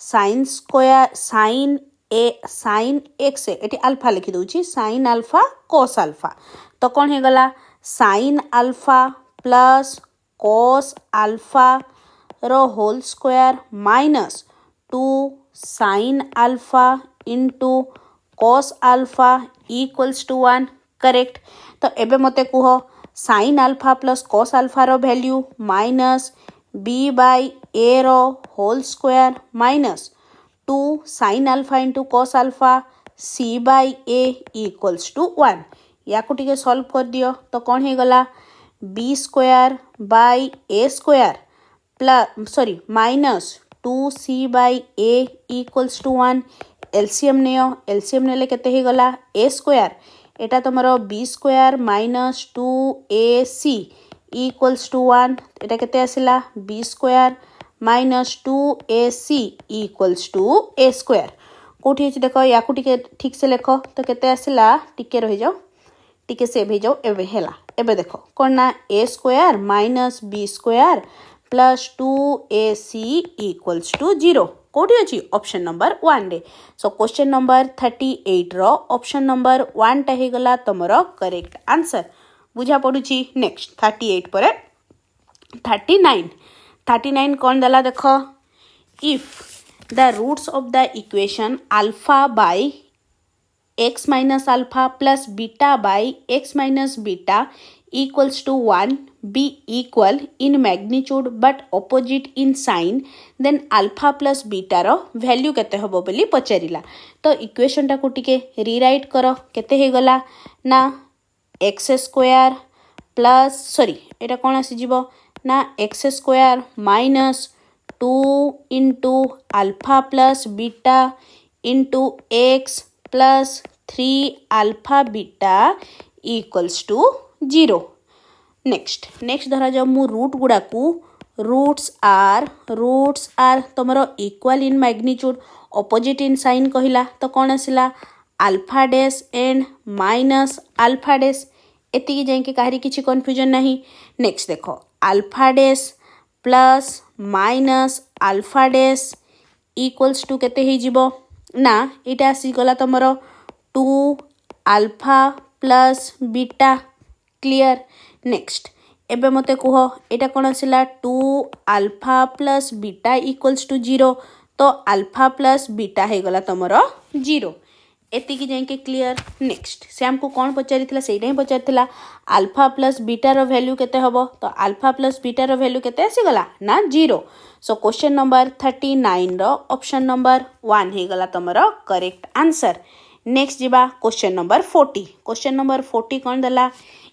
sin स्क्वायर sin x एटी अल्फा लिखि दउची sin अल्फा cos अल्फा तो कौन हे गला sin alpha plus cos alpha रो whole square minus 2 sin alpha into cos alpha equals to 1 correct. तो एबे मते कुह sin alpha plus cos alpha रो value minus b by a रो whole square minus 2 sin alpha into cos alpha c by a equals to 1 या को टिके solve कर दियो तो कौन हे गला b square by a square plus sorry minus 2c by a equals to 1 LCM नेले केते हे गला a स्क्वायर एटा तमरो b square minus 2ac equals to 1 एटा केते आसिला b square minus 2ac equals to a square कोठी अछि देखो या को टिके ठीक से लेखो तो केते आसिला टिके रहि जाओ टिके सेव हे जाओ एबे हेला एबे देखो कोन ना a square minus b square plus 2ac equals to 0 कोठी अछि ऑप्शन नंबर 1 रे। सो क्वेश्चन नंबर 38 रो ऑप्शन नंबर 1 टा हे गला तमरो करेक्ट आंसर बुझा पडुची। नेक्स्ट 38 परे 39 कौन दला देखो if the roots of the equation alpha by x minus alpha plus beta by x minus beta equals to 1 be equal in magnitude but opposite in sign then alpha plus beta row value केते हबो बोली पचारिला। तो equation टा को टिके rewrite करो केते हे गला ना x स्क्वायर प्लस सॉरी एटा कोन आसी जिवो ना x square minus 2 into alpha plus beta into x plus 3 alpha beta equals to 0। Next धरा जाओ मु रूट गुड़ा को रूट्स आर तुमरो equal in magnitude opposite in sign कहिला तो कौन आसिला alpha dash and minus alpha dash एतिकी जाय के काहरी किछि कंफ्यूजन नहीं। नेक्स्ट देखो alpha dash plus minus alpha dash equals to केते हे जिवो ना एटा आसी गला तमरो 2 alpha plus beta clear. Next एबे मते कुह एटा कोन आसिला 2 alpha plus beta equals to 0 तो अल्फा प्लस बीटा हे गला तमरो 0 एतिकी जाय के क्लियर। नेक्स्ट से हमको कौन पचारिथिला सेटा ही पचारिथिला अल्फा प्लस बीटा रो वैल्यू केते हबो तो अल्फा प्लस बीटा रो वैल्यू केते आसी गला ना 0। सो क्वेश्चन नंबर 39 रो ऑप्शन नंबर 1 हे गला तमरो करेक्ट आंसर। नेक्स्ट जिबा क्वेश्चन नंबर 40 कौन दला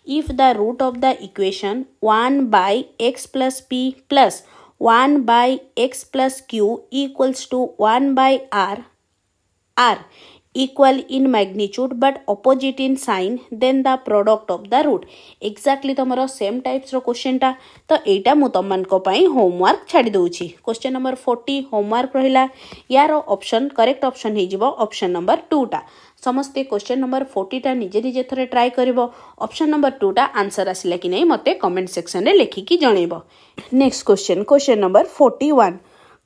if the root of the equation 1 by x plus p plus 1 by x plus q equals to 1 by r equal in magnitude but opposite in sign then the product of the root exactly तमरो same types रो question टा तो एटा मु तमन को पई homework छाडी दोउची। Question number 40 homework रहिला यार ऑप्शन करेक्ट ऑप्शन हे जिवो ऑप्शन नंबर 2 टा समस्ते क्वेश्चन नंबर 40 टा निजे थरे ट्राई करिवो ऑप्शन नंबर 2 टा आंसर आसिला कि नै मते कमेंट सेक्शन रे लिखि कि जणैबो। नेक्स्ट क्वेश्चन नंबर 41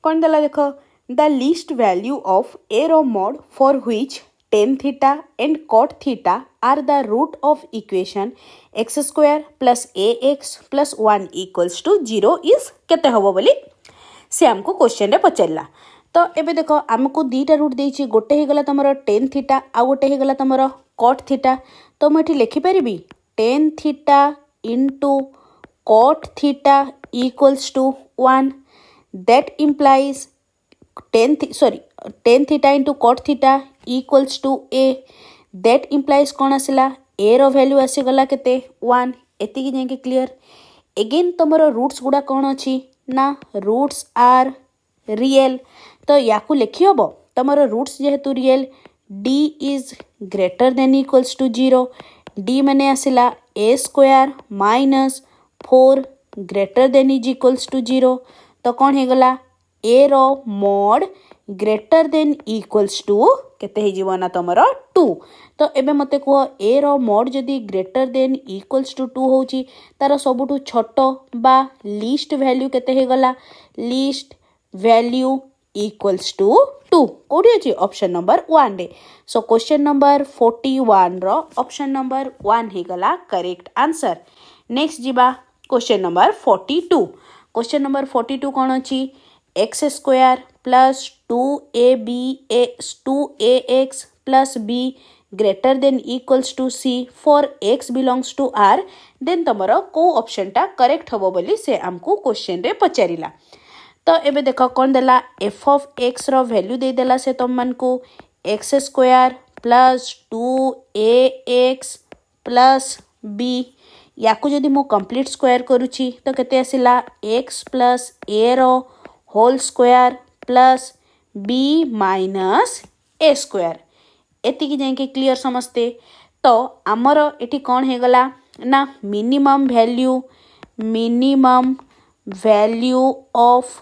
कोन दला देखो the least value of a row mod for which tan theta and cot theta are the root of equation x square plus ax plus 1 equals to 0 is केते हबो बोली से हमको क्वेश्चन रे पचैला। तो एबे देखो हमको दीटा रूट देछि गोटे हे गला तमरो tan theta आ गोटे हे गला तमरो cot theta तो मैं एठी लिखि परिबी tan theta into cot theta equals to 1 that implies tan theta into cot theta equals to a that implies कौन आसिला a रो वैल्यू आसी गला केते 1 एतिकी जाय के क्लियर। अगेन तमरो रूट्स गुडा कौन अछि ना रूट्स आर रियल तो याकू लिखि हबो तमरो रूट्स जेहेतु real d is greater than equals to 0 d माने आसिला a square minus 4 greater than is equals to 0 तो कौन हे गला a रो mod greater than equals to केते हे जीवो ना तमर 2 तो एबे मते को ए रो मोड जदी ग्रेटर देन इक्वल्स टू 2 होची तार सबुठु छोटो बा लीस्ट वैल्यू केते हे गला लीस्ट वैल्यू इक्वल्स टू 2 कोडी अछि ऑप्शन नंबर 1 रे सो क्वेश्चन नंबर 41 रो ऑप्शन नंबर 1 हे गला करेक्ट आंसर नेक्स्ट जीवा क्वेश्चन नंबर 42 क्वेश्चन नंबर 42 कोन अछि x square plus 2ax plus b greater than equals to c for x belongs to r then तमरो को option टा correct हबो बोली से हमको क्वेश्चन रे पचारिला तो एबे देखो कोन देला f of x रो वैल्यू दे देला से तुम मन को x square plus 2ax plus b याकू जदि मु कंप्लीट स्क्वायर करूची तो केते आसिला x प्लस a रो whole square plus b minus a square एति की जाके क्लियर समझते तो आमर एठी कौन हे गला ना minimum value of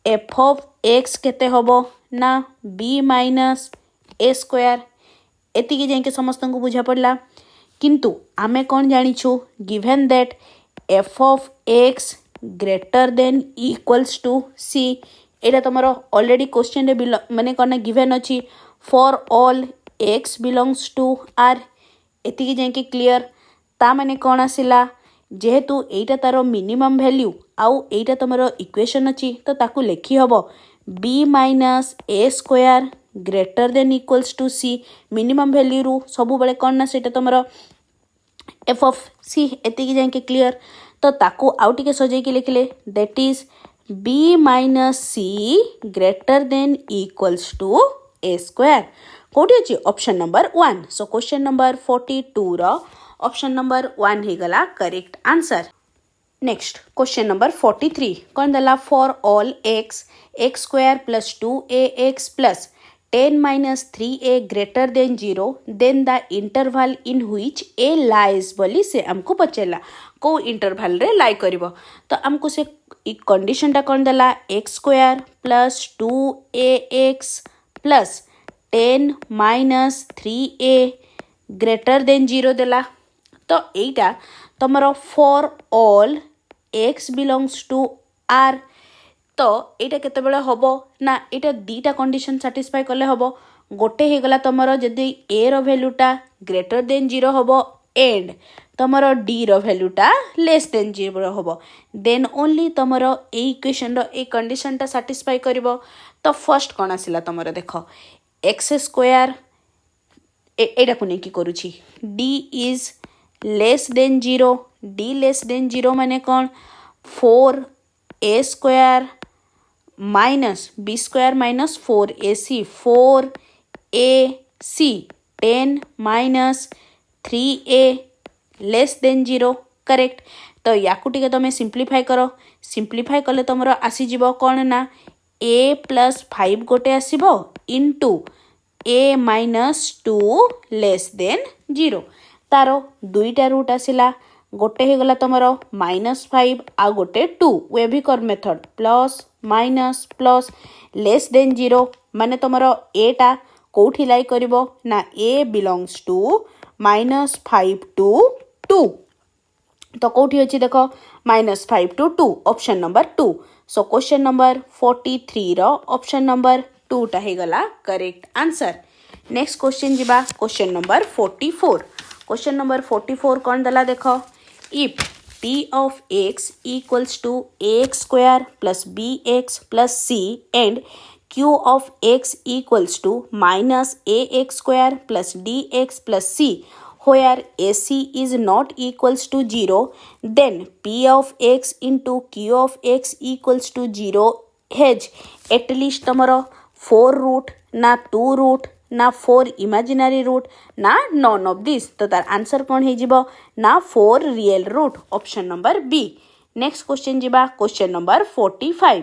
f of x केते हबो ना b माइनस a स्क्वायर एति की जाके समस्त को बुझा पड़ला किंतु आमे कौन जानिछु given that f of x greater than equals to c एटा तमरो ऑलरेडी क्वेश्चन रे माने कोन गिवन अछि for all x belongs to r एति की जाके क्लियर ता माने कोन आसिला जेहेतु एटा तारो मिनिमम वैल्यू आउ एटा तमरो इक्वेशन अछि तो ताकू लेखि हबो b minus a square greater than equals to c minimum value रु सब बेले कोन ना सेटा तमरो f ऑफ c एति की जाके क्लियर तो ताकू आउ टिके सजै के लिखले that is b minus c greater than equals to a square कोठी अछि option number 1 so question number 42 रो ऑप्शन नंबर 1 हे गला correct answer next question number 43 कोन दला for all x square plus 2ax plus 10 minus 3a greater than 0 then the interval in which a lies बोली से हमको पचेला को इंटरवल रे लाई करिवो तो हमको से कंडीशन टा कोन दला x square plus 2ax plus 10 minus 3a greater than 0 देला तो एटा तमरो for all x belongs to r तो एटा केते बेले हबो ना एटा दीटा कंडीशन सैटिस्फाई करले हबो गोटे हे गला तमरो जदी a रो वैल्यूटा ग्रेटर देन 0 हबो एंड तमरो d रो वैल्यूटा लेस देन 0 हबो देन ओनली तमरो ए इक्वेशन रो ए कंडीशन टा सैटिस्फाई करबो तो फर्स्ट कोन आसिला तमरो देखो x स्क्वायर एटा को नै की करूची d is less than 0 d less than 0 माने कोन 4a square minus b square minus 4ac 4ac 10 minus 3a less than 0 correct तो याकू टिके तमे सिंप्लीफाई करो सिंप्लीफाई कले तमरो आसी जीवो कोन ना a प्लस 5 गोटे आसीबो into a minus 2 less than 0 तारो दुईटा रूट आसिला गोटे हे गला तमरो -5 आ गोटे 2 wavy curve method plus minus plus less than 0 माने तमरो a टा कोठी लाई करिवो ना a बिलोंग्स टू -5 टू 2 तो कोठी अछि देखो -5 to 2 option number 2 so question number 43 रो ऑप्शन नंबर 2 टा हे गला करेक्ट आंसर नेक्स्ट क्वेश्चन जिबा क्वेश्चन नंबर 44 क्वेश्चन नंबर 44 कोन दला देखो if p of x equals to ax square plus bx plus c and q of x equals to minus ax square plus dx plus c where ac is not equals to 0 then p of x into q of x equals to 0 has at least तमरो 4 root ना 2 root ना 4 imaginary root ना none of this तो तार answer कौन है जीवो ना 4 real root option number B next question जीवा क्वेश्चन नंबर 45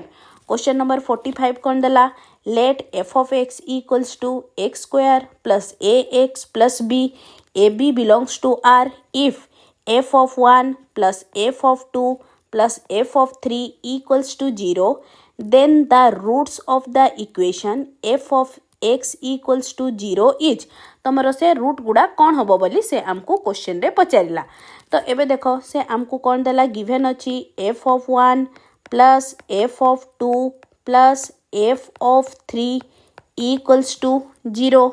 क्वेश्चन नंबर 45 कौन दला let f of x equals to x square plus ax plus b ab belongs to r if f of 1 plus f of 2 plus f of 3 equals to 0 then the roots of the equation f of x equals to 0 is तमर से root गुड़ा कौन हम बोली से आमको question रे पचारा तो एबे देखो से आमको कौन देला गिवन अच्छी f of 1 plus f of 2 plus f of 3 equals to 0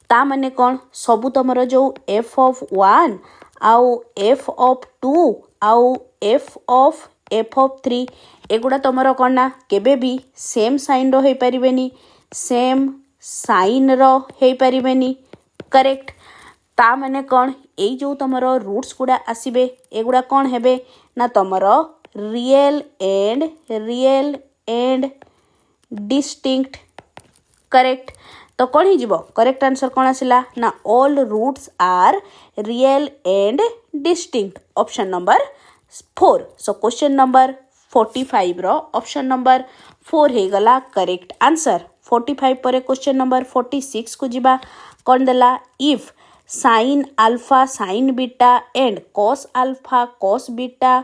ता माने कौन सबू तमर जो f of 1 आउ f of 2 आउ f of 3 एगुड़ा तुमर कौन ना केबे भी सेम साइन रो हो पारिबेनी सेम साइन रो हो पारिबेनी करेक्ट ता माने कौन एई जो तुमर रूट्स गुड़ा आसीबे एगुड़ा कौन हेबे ना तुमर रियल एंड डिस्टिंक्ट करेक्ट तो कौन ही जीवो करेक्ट आंसर कौन आसिला ना all roots are real and distinct option number 4 so question number 45 रो ऑप्शन नंबर 4 हे गला करेक्ट आंसर 45 पर क्वेश्चन नंबर 46 को जीवा कौन देला if sine alpha sine beta and cos alpha cos beta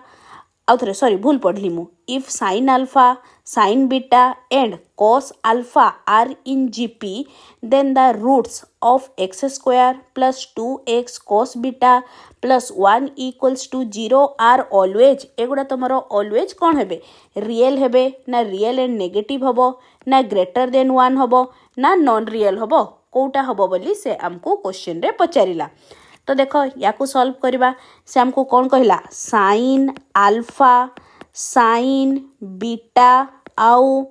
आउथरे सॉरी भूल पढ़ली मु if sine alpha sine beta and cos alpha are in GP then the roots of x square plus 2x cos beta plus 1 equals to 0 are always एगुड़ा तुमर always कौन हेबे real हेबे ना रियल एंड नेगेटिव हबो ना greater than 1 हबो ना नॉन रियल हबो कोटा हबो बोली से हमको क्वेश्चन रे पचारिला तो देखो या सॉल्व करवा से हमको कौन कहला साइन अल्फा साइन बीटा आउ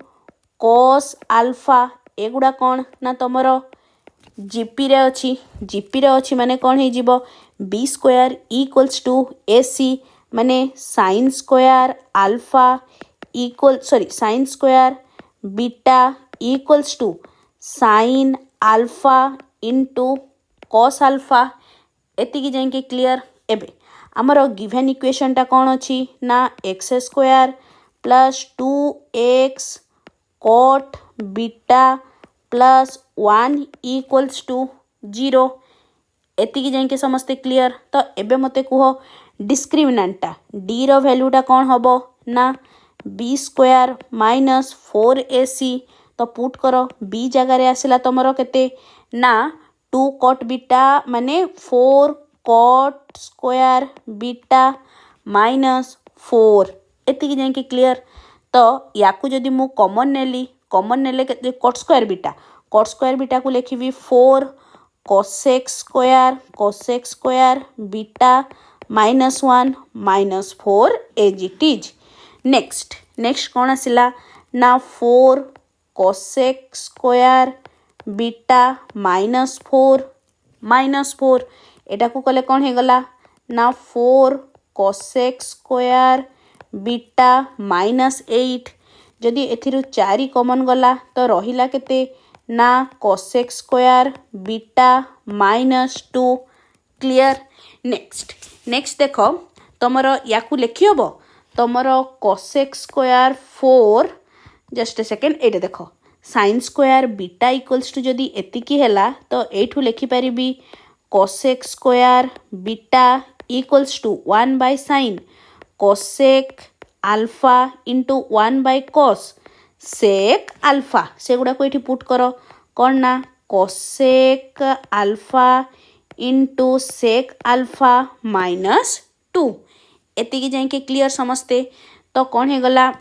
कॉस अल्फा एगुड़ा कौन ना तुमर जीपी रे अच्छी माने कौन हो जीवो b square equals to a c माने sine square alpha equal sine square beta equals to sine alpha into cos alpha एतिकी जाइके क्लियर एबे आमर गिवन इक्वेशन टा कौन अच्छी ना x square plus 2x cot beta plus 1 equals to 0 एतिकी जाइके समस्ते क्लियर तो एबे मते कुह डिस्क्रिमिनेंटा डी रो वैल्यूटा कौन हबो ना बी स्क्वायर माइनस 4ac तो पुट करो बी जगार आसला तुमर केते ना 2 कॉट बीटा माने 4 कॉट स्क्वायर बीटा माइनस 4 एतिकी जाइके क्लियर तो याकू जदि मु कॉमन नेले केते कॉट स्क्वायर बीटा को लिखिबी 4 cosec square beta minus 1 minus 4 as it is next कौन आसिला ना 4 कोसेक स्क्वायर बीटा माइनस 4 एटा को कले कौन हे गला ना 4 कोसेक स्क्वायर बीटा माइनस 8 जदि एथिरु 4 कॉमन गला तो रहिला केते ना cosec square beta minus 2 clear next देखो तुमर याकू लिखि हबो तुमर cosec square 4 just a second एटा देखो sine square beta equals to जदि एतिकी हैला तो एठू लिखि परिबी cosec square beta equals to 1 by sine cosec alpha into 1 by cos sec alpha से गुड़ा को एठी पुट करो कौन ना cosec alpha into sec alpha minus 2 एतिकी जाइके क्लियर समस्ते तो कौन है गला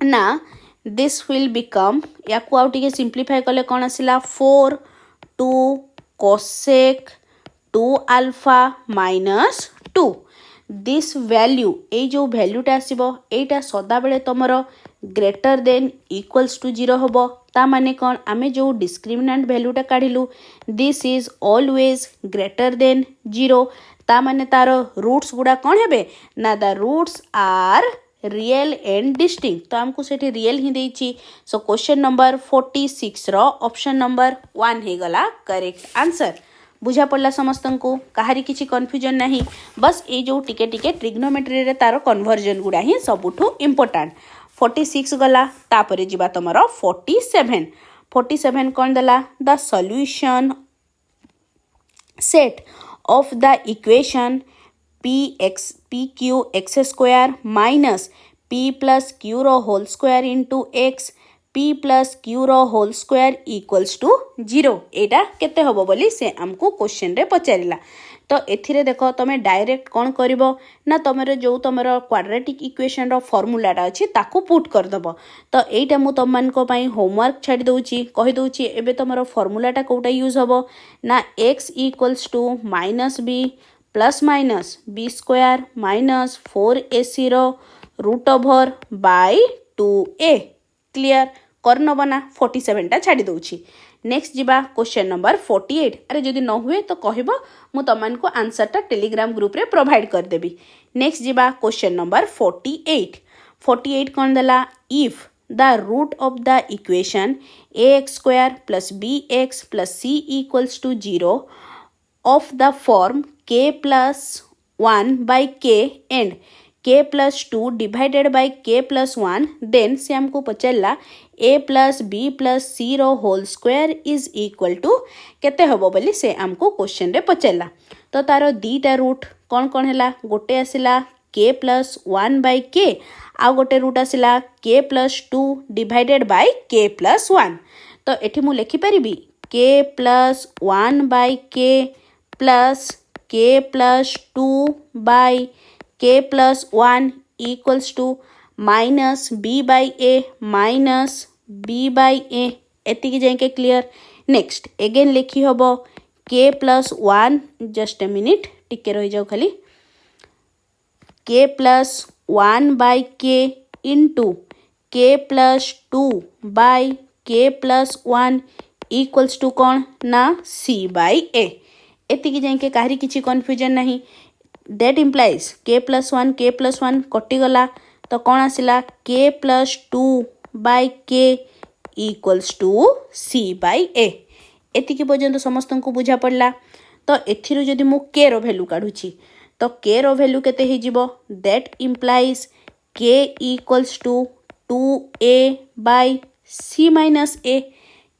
ना दिस विल बिकम याकू आउ टिके सिंप्लीफाई कले कौन आसिला 4 2 cosec 2 alpha minus 2 this value ए जो वैल्यूटा आसीबो एटा सदा बेले तुमर ग्रेटर देन इक्वल्स टू 0 हबो ता माने कौन आमे जो डिस्क्रिमिनेंट वैल्यूटा काढिलु this is always greater than 0 ता माने तार रूट्स गुडा कौन हेबे ना the roots are real and distinct तो हमको सेठी रियल ही देइची सो क्वेश्चन नंबर 46 रो ऑप्शन नंबर 1 हे गला करेक्ट आंसर बुझा पड़ला समस्त को कहारी किसी कन्फ्यूजन नहीं बस ये जो टिके टिके ट्रिग्नोमेट्री रे तार कन्वर्जन गुड़ा ही सबुठू इम्पोर्टाट 46 गला तापरे जिबा तुमर 47 कौन देला the solution set of the equation pq x square minus p plus q रो whole square into x p plus q रो होल स्क्वायर इक्वल्स टू 0 एटा केते हबो बोली से हमको क्वेश्चन रे पचारिला। तो एथिरे देखो तुम डायरेक्ट कौन कर ना तुम जो तुम क्वाड्रेटिक इक्वेशन फॉर्मूलाटा अच्छी ताकू पुट करदेव। तो यहीटा मुझे तुम मानी होमवर्क छाड़ी दूची कहीदे एवं तुम फॉर्मूलाटा कौटा यूज हम ना x equals to minus b plus minus b square minus 4ac root over by 2a clear करनब ना 47टा छाड़ी दूची। नेक्स्ट जीवा क्वेश्चन नंबर 48। अरे जदि न हुए तो कहब मु तुमको आंसरटा टेलीग्राम ग्रुप रे प्रोवाइड करदेवी। नेक्स्ट जीवा क्वेश्चन नंबर 48 कौन देला if the root of the equation ax square plus bx plus c equals to 0 of the form k plus 1 by k and k plus 2 divided by k plus 1 then से हमको पचलला a plus b plus c रो whole स्क्वायर is equal to केते हबो बोली से हमको क्वेश्चन रे पचलला। तो तारो दीटा रूट कौन कौन हैला गोटे आसिला k plus 1 by k आ गोटे root आसिला k plus 2 divided by k plus 1। तो एठी मु लिखि परिबी k plus 1 by k plus k plus 2 by k plus 1 equals to minus b by a minus b by a एतिकी जाके clear. Next eigen लिखी हबो k plus 1 just a minute टिके रही जाओ खाली k plus 1 by k into k plus 2 by k plus 1 equals to कौन ना c by a एतिकी जाके काहरी किछि कन्फ्यूजन नहीं। दैट इम्प्लाइज k plus 1 कटिगला तो कौन आसिला k plus 2 by k equals to c by a एतिकी पर्यंत समस्त को बुझा पड़ला। तो एथिरु जदि मु k रो वैल्यू काढुची तो k रो वैल्यू केते हे जिवो that implies k equals to 2a by c minus a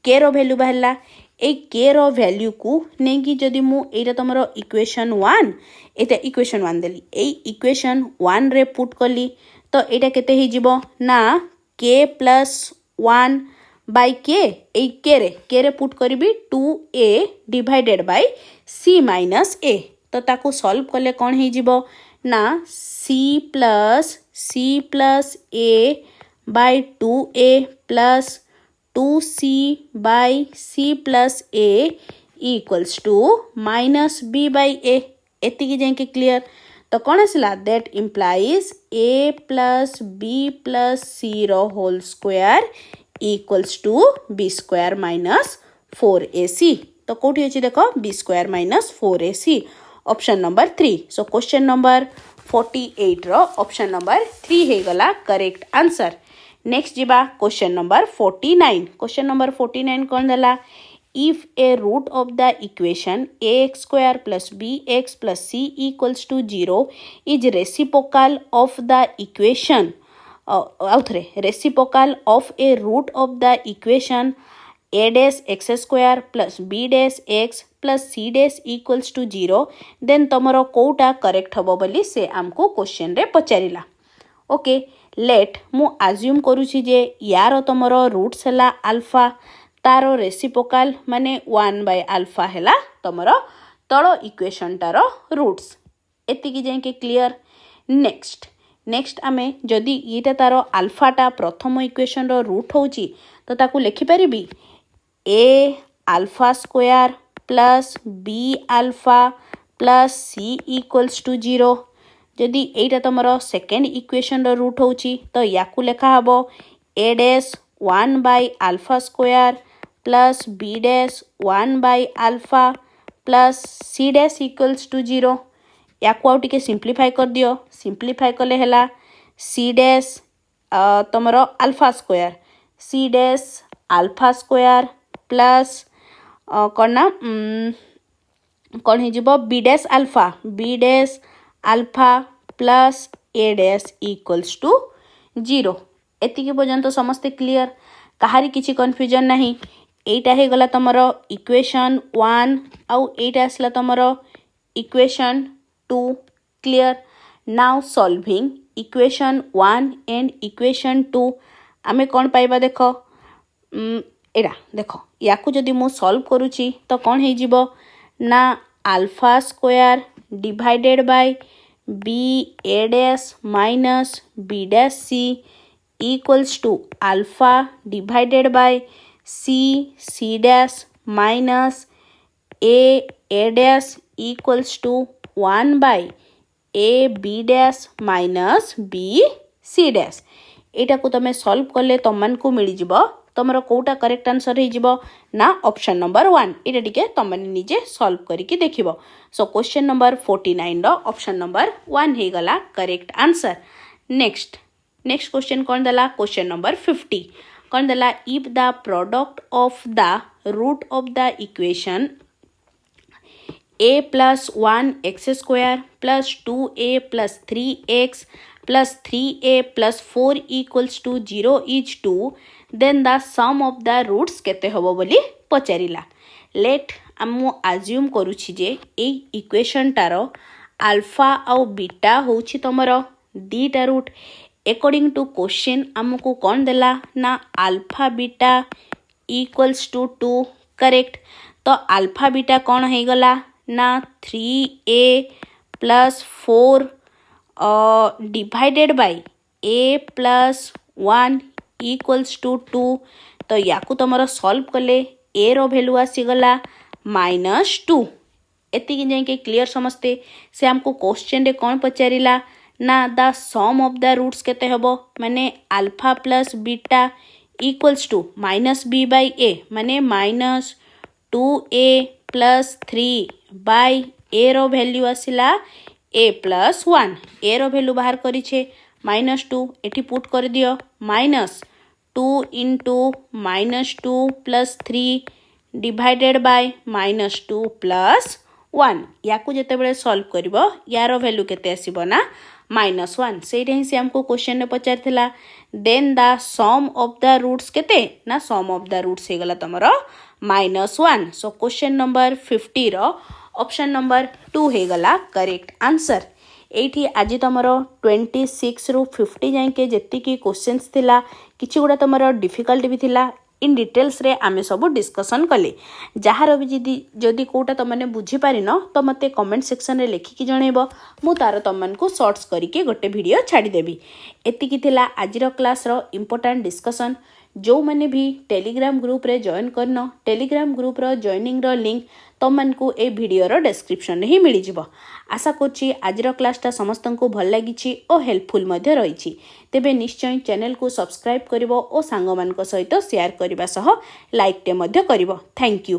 k रो वैल्यू बाहला ए के रो वैल्यू को नेगी जदि मु एटा तमरो इक्वेशन 1 एटा इक्वेशन 1 देली ए इक्वेशन 1 रे पुट कली तो एटा केते हे जिवो ना k plus 1 by k ए के रे पुट करबी 2a divided by c minus a तो ताको सॉल्व कले कोन हे जिवो ना c plus a by 2a plus 2c by c plus a equals to minus b by a एतिकी जाके क्लियर। तो कौन आसला that implies a plus b plus c रो whole square equals to b square minus 4ac तो कौटी अच्छी देखो b square minus 4ac option number 3। So question number 48 रो ऑप्शन नंबर 3 हे गला करेक्ट आंसर। नेक्स्ट जीवा क्वेश्चन नंबर 49 कौन देला if a root of the equation ax square plus bx plus c equals to 0 is reciprocal of the equation आउथरे reciprocal of a root of the equation a dash x square plus b dash x plus c dash equals to 0 then तमरो कोटा correct हबो बोली से हमको question रे पचारिला। Okay let मु assume करूची जे यार तमरो रूट्स हैला अल्फा तारो रेसिप्रोकल माने 1 by अल्फा हैला तमरो तळो इक्वेशन तारो रूट्स एतिकी जाके क्लियर। नेक्स्ट आमे जदि येटा तारो अल्फाटा प्रथम इक्वेशन रो रूट होची तो ताकू लिखि परिबी a alpha square plus b alpha plus c equals to 0 जदि एटा तमरो सेकेंड इक्वेशन रो रूट होची तो याकू लेखा हबो a dash 1 by alpha square plus b dash 1 by alpha plus c dash equals to 0 याकू आउ टिके सिंप्लीफाई कर दियो सिंप्लीफाई कले हैला c dash तमरो alpha square c dash alpha square plus करना कौन हे जिवो b dash alpha plus a dash equals to 0 एतिकी पर्यंत समस्ते क्लियर कहारी किछि कन्फ्यूजन नहीं। एटा हे गला तमरो इक्वेशन 1 आउ एटा आसला तमरो equation 2 clear. Now solving equation 1 and equation 2 आमे कौन पाइबा देख एडा देख या जदि मु सॉल्व करूची तो कौन हो जिवो ना alpha square divided by B A dash minus B dash C equals to alpha divided by C dash minus A dash equals to 1 by A B dash minus B C dash एटा को तमे solve करले तमन को मिली जिवो तमर Kota correct answer हो जिवो ना ऑप्शन नंबर 1 एटा टिके तमन निजे सॉल्व करिके देखिबो। सो क्वेश्चन नंबर 49 रो ऑप्शन नंबर 1 हे गला करेक्ट आंसर। नेक्स्ट क्वेश्चन कौन दला क्वेश्चन नंबर 50 कौन दला if the product of the root of the equation a plus 1x square plus 2a plus 3x plus 3a plus 4 equals to 0 is 2 then the sum of the roots केते हबो बोली पचारिला। Let आमु assume करूछि जे ए equation टारो alpha और बीटा होछि तमरो दीटा रूट अकॉर्डिंग टू क्वेश्चन आमको कौन देला ना alpha beta equals to 2 correct. तो अल्फा बीटा कौन है गला ना 3a plus 4 divided by a plus 1 equals to 2 तो याकू तुमर सॉल्व कले a रो वैल्यू आसीगला -2 एतिकी जाके क्लियर समझते से हमको क्वेश्चन रे कौन पचारिला ना the sum of the roots केते हबो माने alpha plus beta equals to -b by a माने -2a प्लस 3 बाय ए रो वैल्यू आसिला a प्लस 1 ए रो वैल्यू बाहर करिछे -2 एठी पुट कर दियो -2 into -2 plus 3 divided by -2 plus 1 याकू जेते बेले सॉल्व करिवो यारो वैल्यू केते आसीबो ना -1 सेटा ही से हमको क्वेश्चन ने पचारथिला then the sum of the roots केते ना सम ऑफ द रूट्स हे गला तमरो -1 सो क्वेश्चन नंबर 50 रो ऑप्शन नंबर 2 हे गला करेक्ट आंसर। एठी आज तमरो 26 रु 50 जाके जेति की क्वेश्चंस थिला किछि गुडा तमरो डिफिकल्ट भी थिला इन डिटेल्स रे आमे सब डिस्कशन कले जहार भी जदि कोटा तमने बुझी पारिन तो मते कमेंट सेक्शन रे लिखिकी जणेबो मु तार तमन को शॉर्ट्स करके गोटे वीडियो छाड़ी देबी। एतिकी थिला आजिर क्लास रो इंपोर्टेंट डिस्कशन जो मैंने भी टेलीग्राम ग्रुप रे जॉइन करन टेलीग्राम ग्रुप रो जॉइनिंग रो लिंक तुम को ए वीडियो रो डिस्क्रिप्शन ही मिल जिवो। आशा करछि आजिर क्लासटा समस्तन को भल लागिछि और हेल्पफुल मध्ये रहिछि तेबे निश्चय चैनल को सब्सक्राइब करिवो और सांग मान सहित शेयर करबा सह लाइक टे मध्ये करिवो। Thank you.